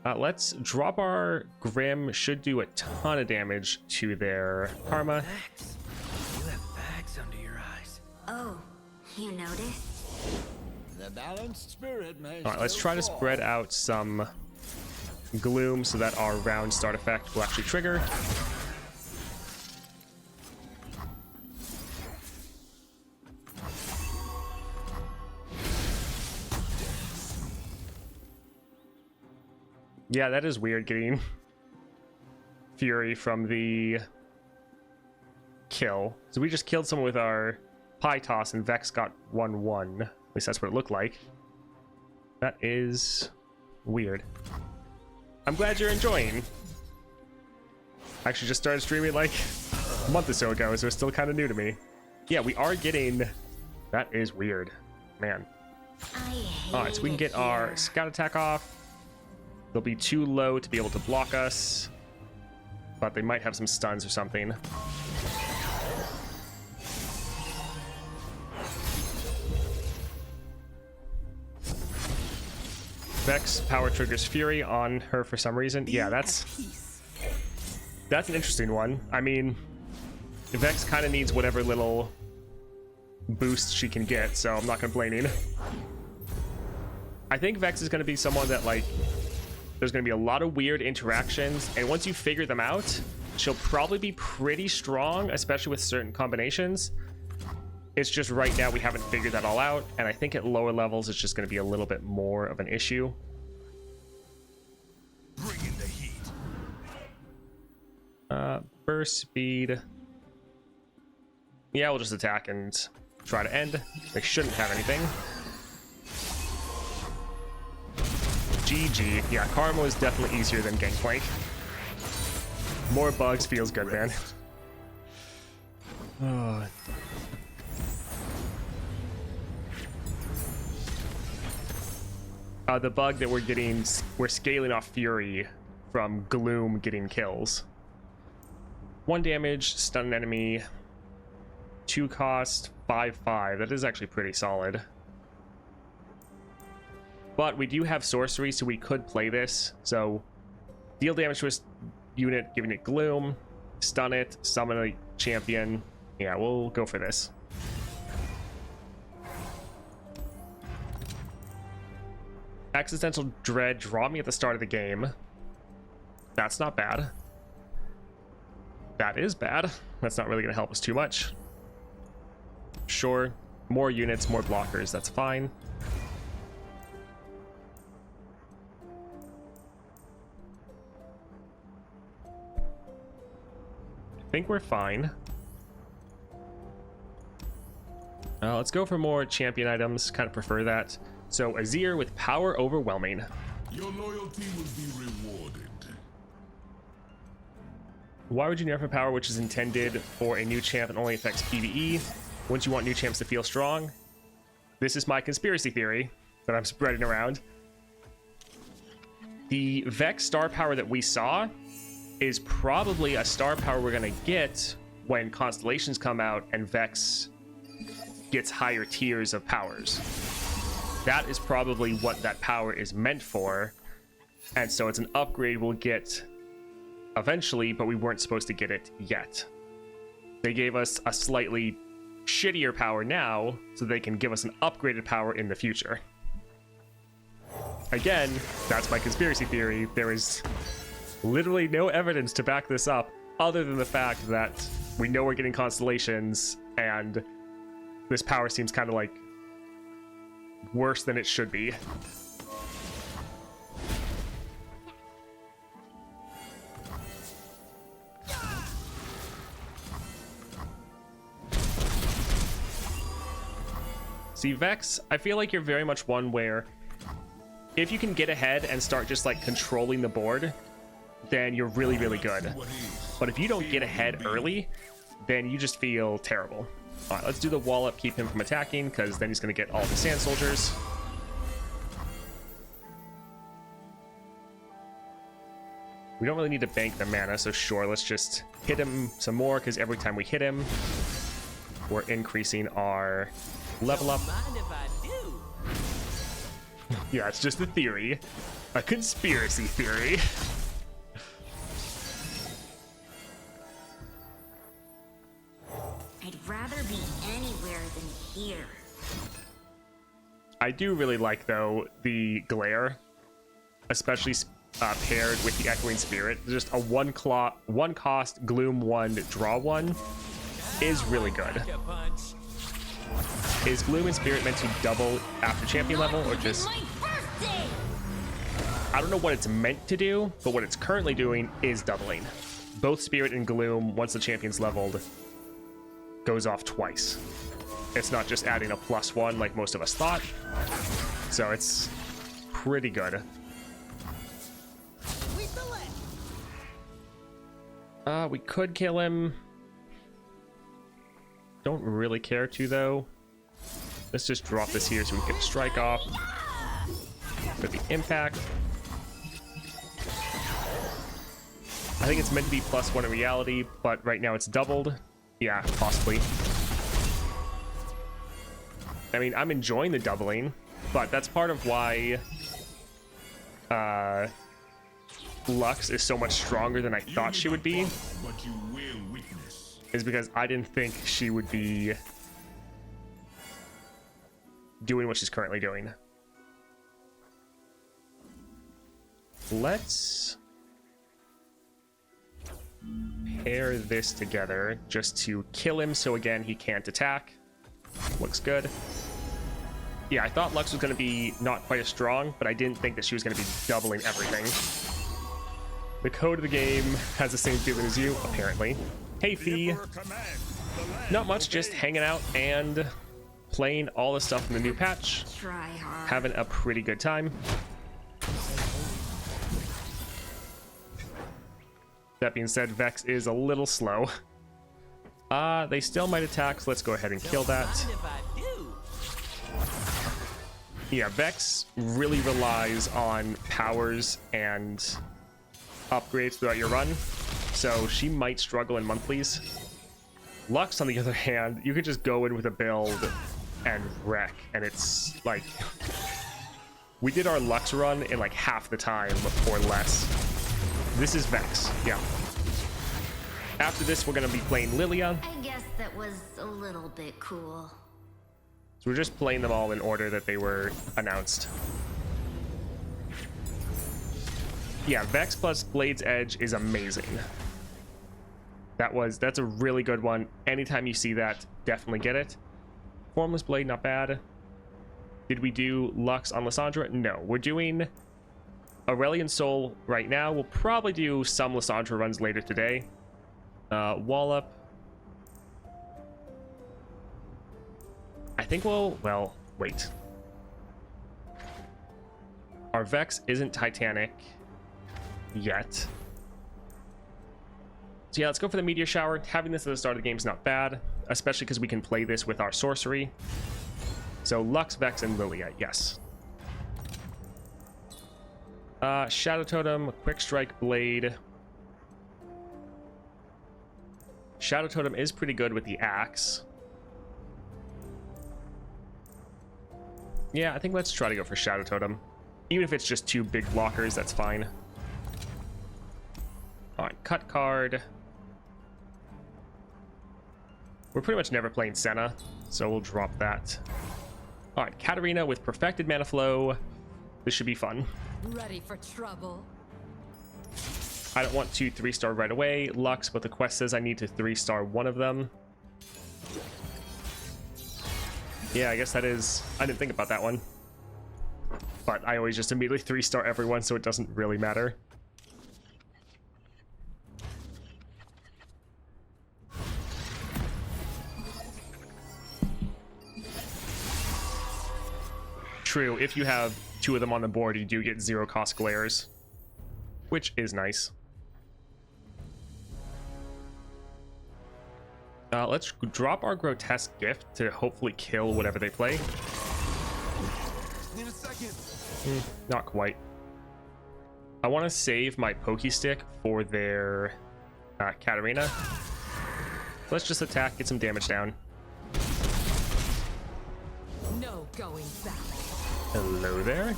Let's drop our Grim. Should do a ton of damage to their karma. Vex, you have bags under your eyes. Oh, you noticed? The balanced spirit may. Alright, let's try to spread out some Gloom so that our round start effect will actually trigger. Yeah, that is weird getting Fury from the kill. So we just killed someone with our Pie Toss and Vex got 1-1. At least that's what it looked like. That is weird. I'm glad you're enjoying. I actually just started streaming like a month or so ago, so it's still kind of new to me. Yeah, we are getting... That is weird. Man. Alright, so we can get our scout attack off. They'll be too low to be able to block us, but they might have some stuns or something. Vex power triggers Fury on her for some reason. Yeah, that's an interesting one. I mean, Vex kind of needs whatever little boost she can get, so I'm not complaining. I think Vex is going to be someone that, like, there's going to be a lot of weird interactions, and once you figure them out, she'll probably be pretty strong, especially with certain combinations. It's just right now we haven't figured that all out, and I think at lower levels it's just going to be a little bit more of an issue. Bring in the heat. Burst speed. Yeah, we'll just attack and try to end. They shouldn't have anything. GG. Yeah, Karma is definitely easier than Gangplank. More bugs feels good, man. Oh. The bug that we're getting, we're scaling off Fury from Gloom getting kills. 1 damage, stun an enemy, 2 cost, 5/5. That is actually pretty solid. But we do have sorcery, so we could play this. So deal damage to a unit, giving it Gloom, stun it, summon a champion. Yeah, we'll go for this. Existential Dread draw me at the start of the game. That's not bad. That is bad. That's not really going to help us too much. Sure, more units, more blockers, that's fine. I think we're fine. Let's go for more champion items, kind of prefer that. So Azir with power overwhelming. Your loyalty will be rewarded. Why would you nerf a power which is intended for a new champ and only affects PvE? Wouldn't you want new champs to feel strong? This is my conspiracy theory that I'm spreading around. The Vex star power that we saw is probably a star power we're gonna get when Constellations come out and Vex gets higher tiers of powers. That is probably what that power is meant for, and so it's an upgrade we'll get eventually, but we weren't supposed to get it yet. They gave us a slightly shittier power now, so they can give us an upgraded power in the future. Again, that's my conspiracy theory. There is literally no evidence to back this up, other than the fact that we know we're getting Constellations, and this power seems kind of like worse than it should be. See, Vex, I feel like you're very much one where if you can get ahead and start just like controlling the board, then you're really, really good. But if you don't get ahead early, then you just feel terrible. All right, let's do the wall up, keep him from attacking, because then he's going to get all the sand soldiers. We don't really need to bank the mana, so sure, let's just hit him some more, because every time we hit him, we're increasing our level up. Yeah, it's just a theory. A conspiracy theory. I'd rather be anywhere than here. I do really like, though, the glare. Especially paired with the Echoing Spirit. Just a one cost Gloom 1 draw 1 is really good. Is Gloom and Spirit meant to double after champion level, or just... I don't know what it's meant to do, but what it's currently doing is doubling. Both Spirit and Gloom, once the champion's leveled, goes off twice. It's not just adding a +1 like most of us thought. So it's pretty good. We could kill him. Don't really care to, though. Let's just drop this here so we can strike off with the impact. I think it's meant to be +1 in reality, but right now it's doubled. Yeah, possibly. I mean, I'm enjoying the doubling, but that's part of why Lux is so much stronger than I thought she would be. What you will witness. Is because I didn't think she would be doing what she's currently doing. Let's pair this together just to kill him, so again he can't attack. Looks good. Yeah, I thought Lux was going to be not quite as strong, but I didn't think that she was going to be doubling everything. The code of the game has the same feeling as you, apparently. Hey, Fee. Not much, just hanging out and playing all the stuff in the new patch. Having a pretty good time. That being said, Vex is a little slow. They still might attack, so let's go ahead and kill that. Yeah, Vex really relies on powers and upgrades throughout your run, so she might struggle in monthlies. Lux, on the other hand, you could just go in with a build and wreck, and it's like... We did our Lux run in like half the time or less. This is Vex, yeah. After this, we're going to be playing Lilia. I guess that was a little bit cool. So we're just playing them all in order that they were announced. Yeah, Vex plus Blade's Edge is amazing. That's a really good one. Anytime you see that, definitely get it. Formless Blade, not bad. Did we do Lux on Lissandra? No, we're doing Aurelion Sol right now. We'll probably do some Lissandra runs later today. Wallop. I think well, wait. Our Vex isn't Titanic yet. So yeah, let's go for the Meteor Shower. Having this at the start of the game is not bad, especially because we can play this with our sorcery. So Lux, Vex, and Lilia, yes. Shadow Totem, Quick Strike Blade. Shadow Totem is pretty good with the axe. Yeah, I think let's try to go for Shadow Totem. Even if it's just 2 big blockers, that's fine. Alright, cut card. We're pretty much never playing Senna, so we'll drop that. Alright, Katarina with Perfected Mana Flow. This should be fun. Ready for trouble? I don't want to 3-star right away, Lux, but the quest says I need to 3-star one of them. Yeah, I guess that is... I didn't think about that one. But I always just immediately 3-star everyone, so it doesn't really matter. True, if you have 2 of them on the board, you do get 0 cost glares, which is nice. Let's drop our Grotesque Gift to hopefully kill whatever they play. Need a second. Not quite. I want to save my Pokey Stick for their Katarina. Let's just attack, get some damage down. No going back. Hello there.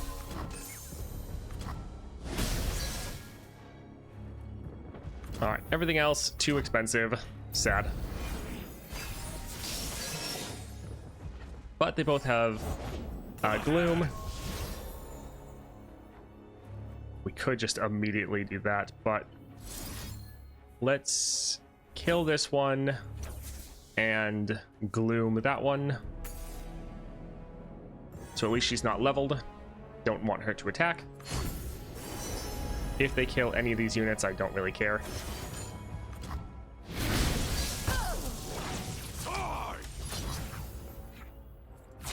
Alright, everything else too expensive. Sad. But they both have Gloom. We could just immediately do that, but let's kill this one and gloom that one. So at least she's not leveled. Don't want her to attack. If they kill any of these units, I don't really care.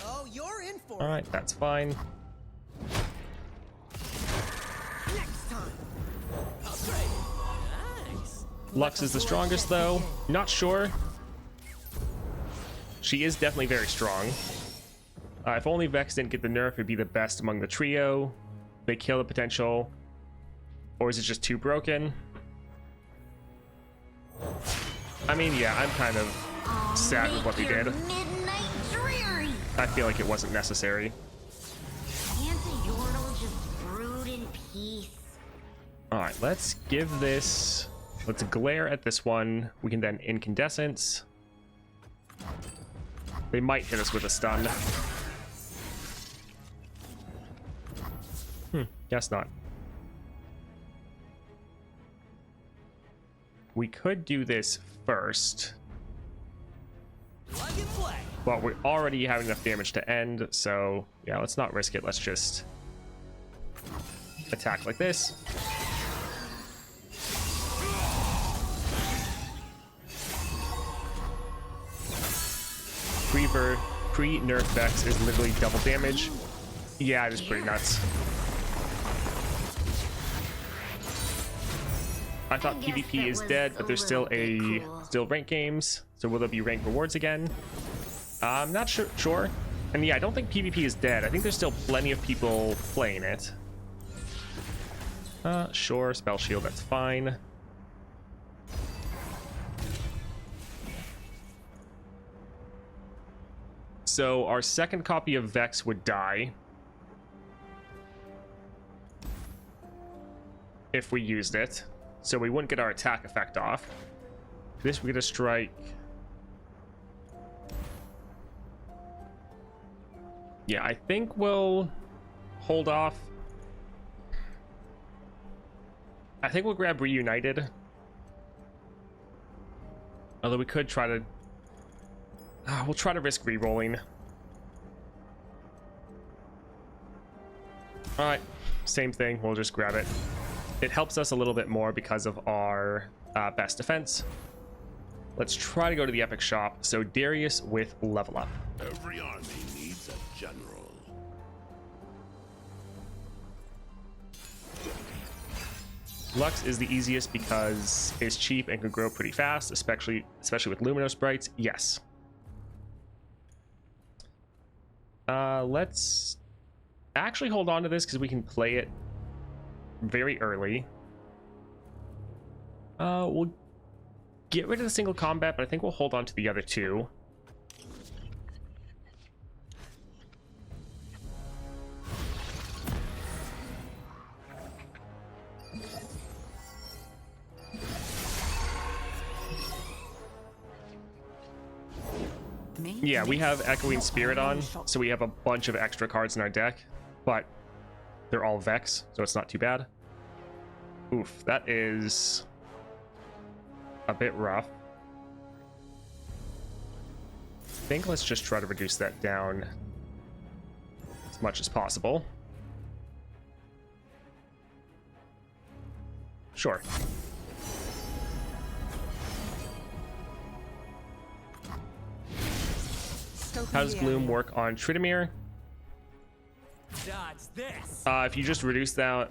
Oh, you're in for All right, that's fine. next time. Upgrade. Nice. Lux is the strongest, though. Not sure. She is definitely very strong. If only Vex didn't get the nerf, it'd be the best among the trio. They kill the potential. Or is it just too broken? I mean, yeah, I'm kind of sad with what they did. Midnight dreary. I feel like it wasn't necessary. Can't a Yordle just brood in peace? Alright, let's give this... Let's glare at this one. We can then incandescence. They might hit us with a stun. Guess not. We could do this first. Plug and play. But we're already having enough damage to end, so yeah, let's not risk it. Let's just attack like this. Pre-nerf Vex is literally double damage. Yeah, it is pretty nuts. I thought PvP is dead, but there's still ranked games. So will there be ranked rewards again? I'm not sure. And yeah, I don't think PvP is dead. I think there's still plenty of people playing it. Sure, spell shield, that's fine. So our second copy of Vex would die if we used it. So we wouldn't get our attack effect off. This we get a strike. Yeah, I think we'll hold off. I think we'll grab Reunited. Although we could try to... we'll try to risk re-rolling. Alright, same thing. We'll just grab it. It helps us a little bit more because of our best defense. Let's try to go to the epic shop. So Darius with level up. Every army needs a general. Lux is the easiest because it's cheap and can grow pretty fast, especially with Lumino sprites. Yes. Let's actually hold on to this because we can play it very early. We'll get rid of the single combat, but I think we'll hold on to the other two. Yeah, we have Echoing Spirit on, so we have a bunch of extra cards in our deck, but they're all Vex, so it's not too bad. Oof, that is a bit rough. I think let's just try to reduce that down as much as possible. Sure. How does Gloom work on Tryndamere? Dodge this. If you just reduce them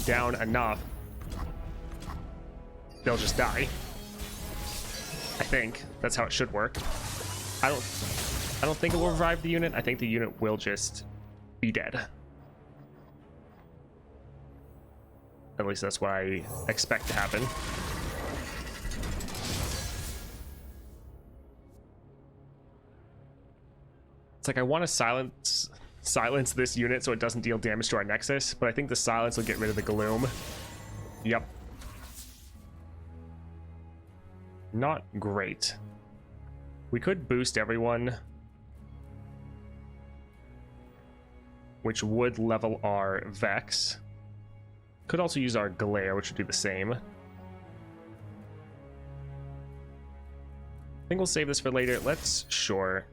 down enough, they'll just die. I think that's how it should work. I don't think it will revive the unit. I think the unit will just be dead. At least that's what I expect to happen. It's like I want to silence this unit so it doesn't deal damage to our Nexus, but I think the silence will get rid of the Gloom. Yep. Not great. We could boost everyone, which would level our Vex. Could also use our Glare, which would do the same. I think we'll save this for later. Let's... Sure.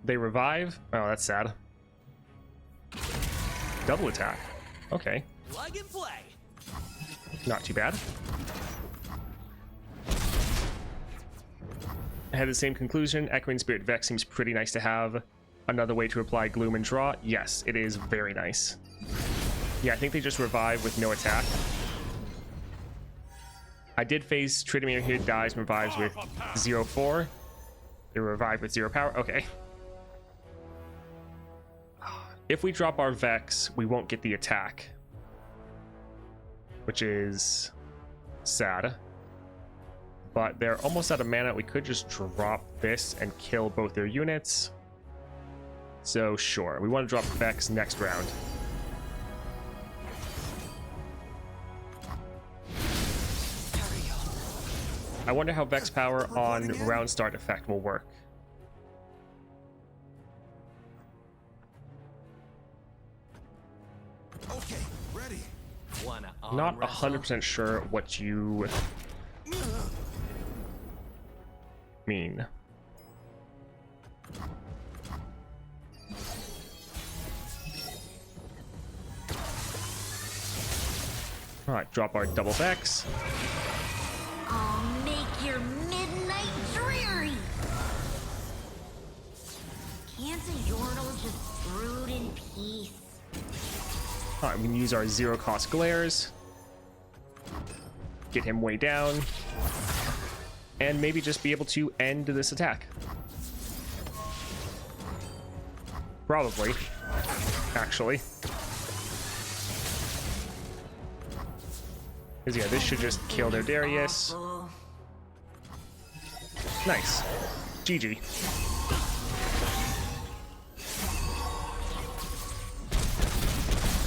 They revive? Oh, that's sad. Double attack. Okay. Plug and play. Not too bad. I had the same conclusion. Echoing Spirit Vex seems pretty nice to have. Another way to apply Gloom and Draw. Yes, it is very nice. Yeah, I think they just revive with no attack. I did face Tryndamere here, dies and revives with 0-4. They revive with 0 power. Okay. If we drop our Vex, we won't get the attack, which is sad. But they're almost out of mana. We could just drop this and kill both their units. So sure, we want to drop Vex next round. I wonder how Vex power on round start effect will work. Okay, ready. Wanna Not arm wrestle? 100% sure what you mean. Alright, drop our double Vex. I'll make your midnight dreary. Can't a Yordle just brood in peace? Alright, we can use our 0 cost glares. Get him way down. And maybe just be able to end this attack. Probably. Actually. Because yeah, this should just kill their Darius. Awful. Nice. GG.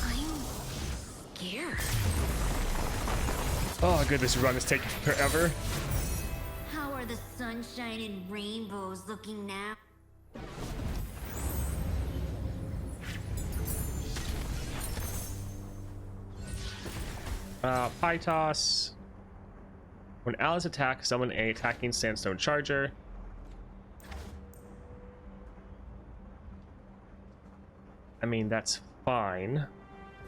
I'm scared. Oh, good, this run is taking forever. How are the sunshine and rainbows looking now? Pie toss. When allies attack, summon a attacking sandstone charger. I mean, that's fine.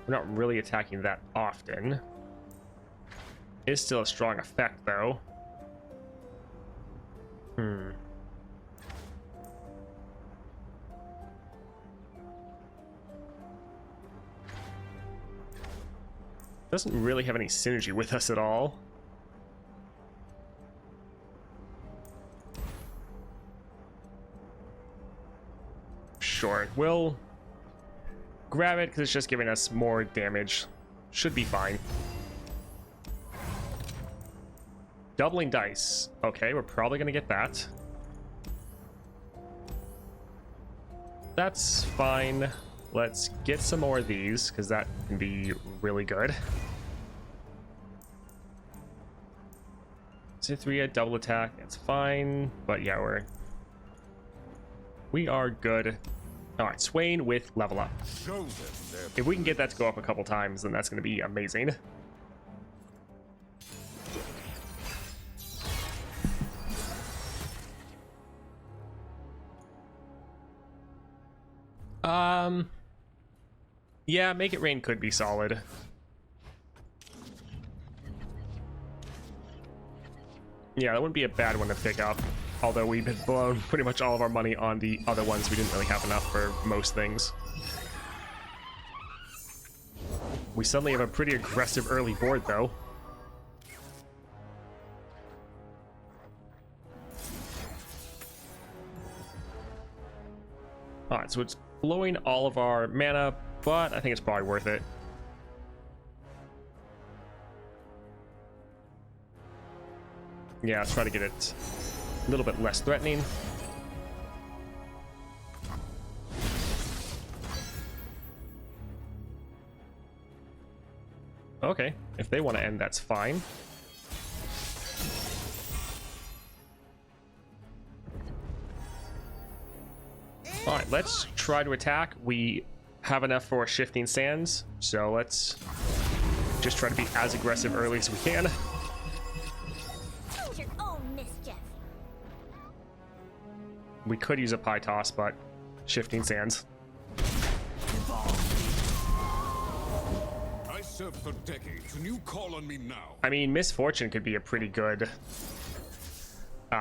We're not really attacking that often. It's still a strong effect, though. Doesn't really have any synergy with us at all. Sure, we'll grab it because it's just giving us more damage. Should be fine. Doubling dice. Okay, we're probably gonna get that. That's fine. Let's get some more of these, because that can be really good. Cythria, double attack, that's fine. But yeah, we are good. Alright, Swain with level up. If we can get that to go up a couple times, then that's going to be amazing. Yeah, Make It Rain could be solid. Yeah, that wouldn't be a bad one to pick up. Although we've been blown pretty much all of our money on the other ones. We didn't really have enough for most things. We suddenly have a pretty aggressive early board, though. Alright, so it's blowing all of our mana, but I think it's probably worth it. Yeah, let's try to get it a little bit less threatening. Okay, if they want to end, that's fine. All right, let's try to attack. We have enough for Shifting Sands, so let's just try to be as aggressive early as we can. Choose your own mischief. We could use a pie toss, but Shifting Sands. I served for decades, and you call on me now. I mean, Misfortune could be a pretty good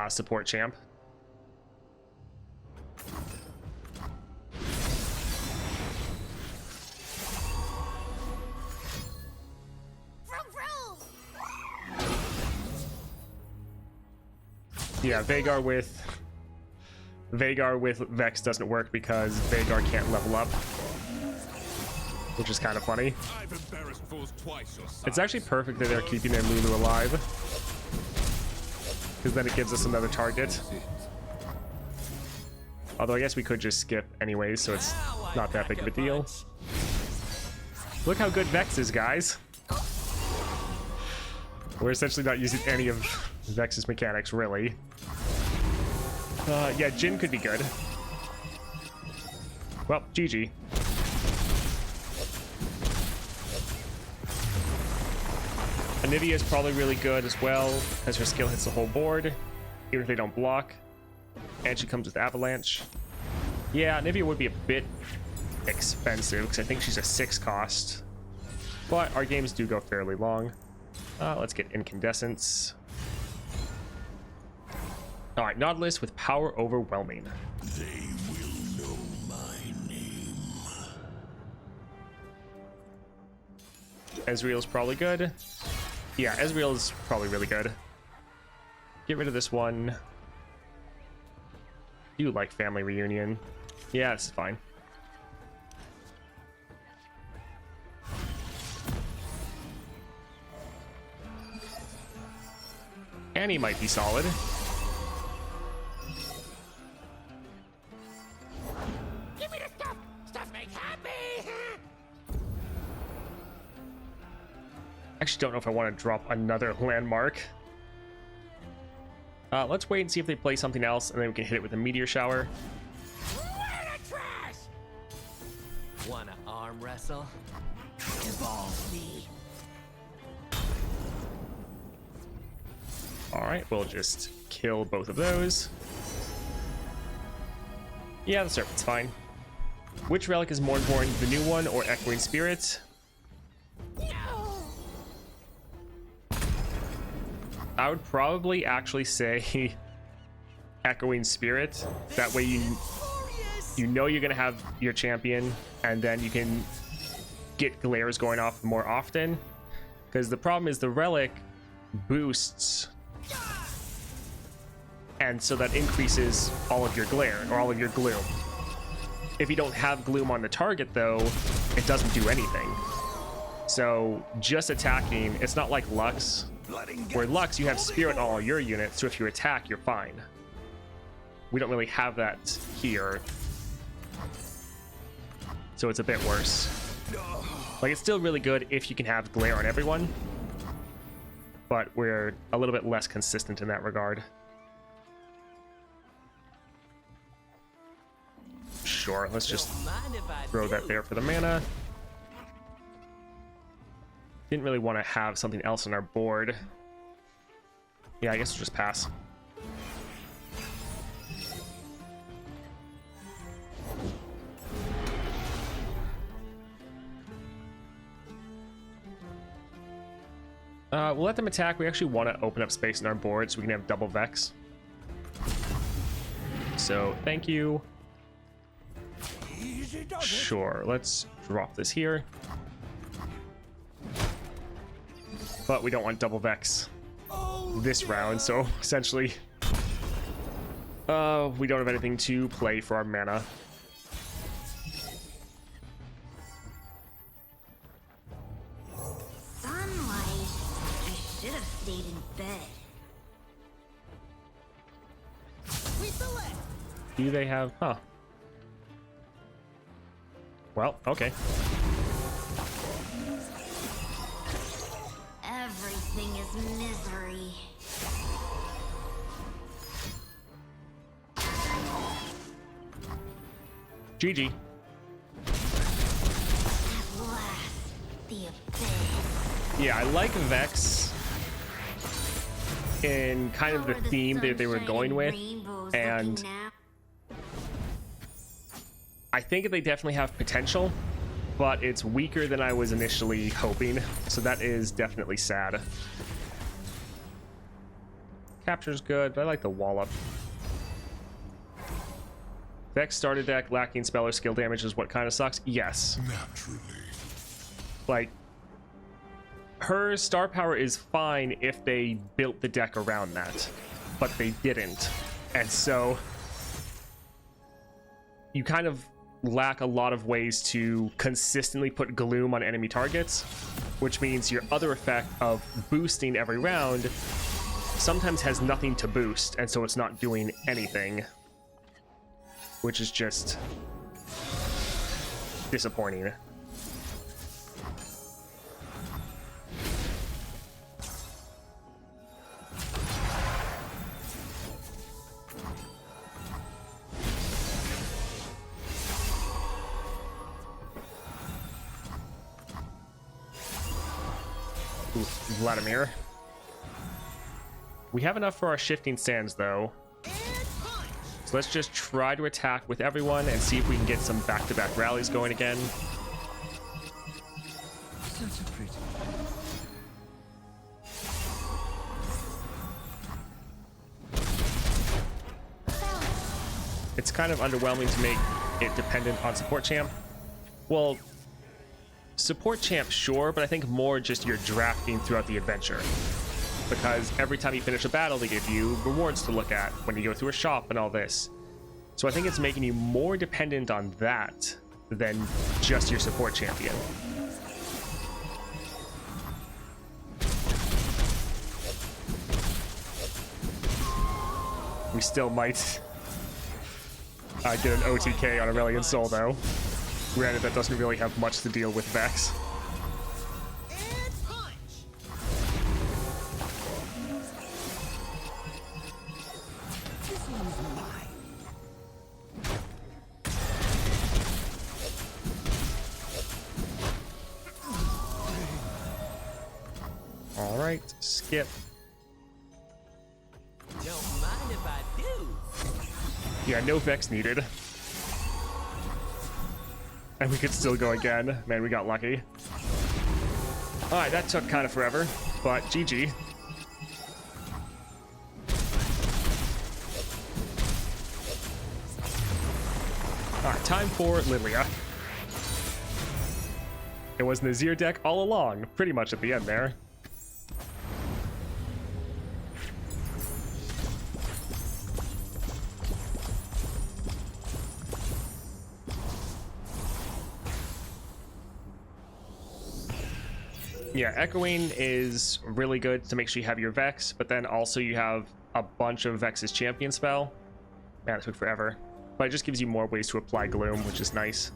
support champ. Yeah, Veigar with Vex doesn't work because Veigar can't level up, which is kind of funny. I've embarrassed foes twice your size. It's actually perfect that they're keeping their Lulu alive, because then it gives us another target. Although I guess we could just skip anyways, so it's not that big of a deal. Look how good Vex is, guys. We're essentially not using any of Vex's mechanics, really. Yeah, Jhin could be good. Well, GG. Anivia is probably really good as well, as her skill hits the whole board, even if they don't block. And she comes with Avalanche. Yeah, Anivia would be a bit expensive, because I think she's a 6 cost. But our games do go fairly long. Let's get Incandescence. Alright, Nautilus with Power Overwhelming. They will know my name. Ezreal's probably good. Yeah, Ezreal's probably really good. Get rid of this one. You like Family Reunion. Yeah, it's fine. Annie might be solid. Give me the stuff. Stuff makes happy. Actually, don't know if I want to drop another landmark. Let's wait and see if they play something else, and then we can hit it with a meteor shower. Where the trash? Wanna arm wrestle? Evolve me. All right, we'll just kill both of those. Yeah, the Serpent's fine. Which relic is more important, the new one or Echoing Spirit? I would probably actually say Echoing Spirit. That way you know you're gonna have your champion, and then you can get glares going off more often. Because the problem is the relic boosts, and so that increases all of your glare or all of your gloom. If you don't have gloom on the target though, it doesn't do anything. So just attacking, it's not like Lux, where Lux you have spirit on all your units, so if you attack you're fine. We don't really have that here, so it's a bit worse. Like, it's still really good if you can have glare on everyone, but we're a little bit less consistent in that regard. Sure, let's just throw that there for the mana. Didn't really want to have something else on our board. Yeah, I guess we'll just pass. We'll let them attack. We actually want to open up space in our board so we can have double Vex. So, thank you. Sure, let's drop this here. But we don't want double Vex this round, so essentially we don't have anything to play for our mana. Sunlight. I should have stayed in bed. Sweep the leg. Do they have... Huh. Well, okay. Everything is misery. GG. At last, the abyss. Yeah, I like Vex in kind of the theme that they were going with, and I think they definitely have potential, but it's weaker than I was initially hoping, so that is definitely sad. Capture's good, but I like the wallop. Vex starter deck lacking spell or skill damage is what kind of sucks. Yes. Naturally. Like, her star power is fine if they built the deck around that, but they didn't. And so you kind of lack a lot of ways to consistently put gloom on enemy targets, which means your other effect of boosting every round sometimes has nothing to boost, and so it's not doing anything, which is just disappointing. Ooh, Vladimir. We have enough for our shifting sands, though. So let's just try to attack with everyone and see if we can get some back-to-back rallies going again. Such a pretty. It's kind of underwhelming to make it dependent on support champ. Well, support champ, sure, but I think more just you're drafting throughout the adventure. Because every time you finish a battle, they give you rewards to look at when you go through a shop and all this. So I think it's making you more dependent on that than just your support champion. We still might get an OTK on Aurelion Sol, though. Granted, that doesn't really have much to deal with Vex. All right, skip. Don't mind if I do. Yeah, no Vex needed. And we could still go again. Man, we got lucky. Alright, that took kind of forever, but GG. Alright, time for Lilia. It was Nazir deck all along, pretty much at the end there. Yeah, Echoing is really good to make sure you have your Vex, but then also you have a bunch of Vex's champion spell. Man, it took forever. But it just gives you more ways to apply Gloom, which is nice.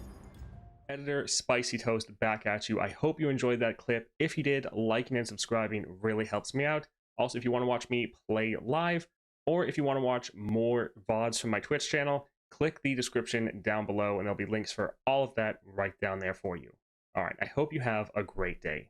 Editor Spicy Toast back at you. I hope you enjoyed that clip. If you did, liking and subscribing really helps me out. Also, if you want to watch me play live, or if you want to watch more VODs from my Twitch channel, click the description down below and there'll be links for all of that right down there for you. All right, I hope you have a great day.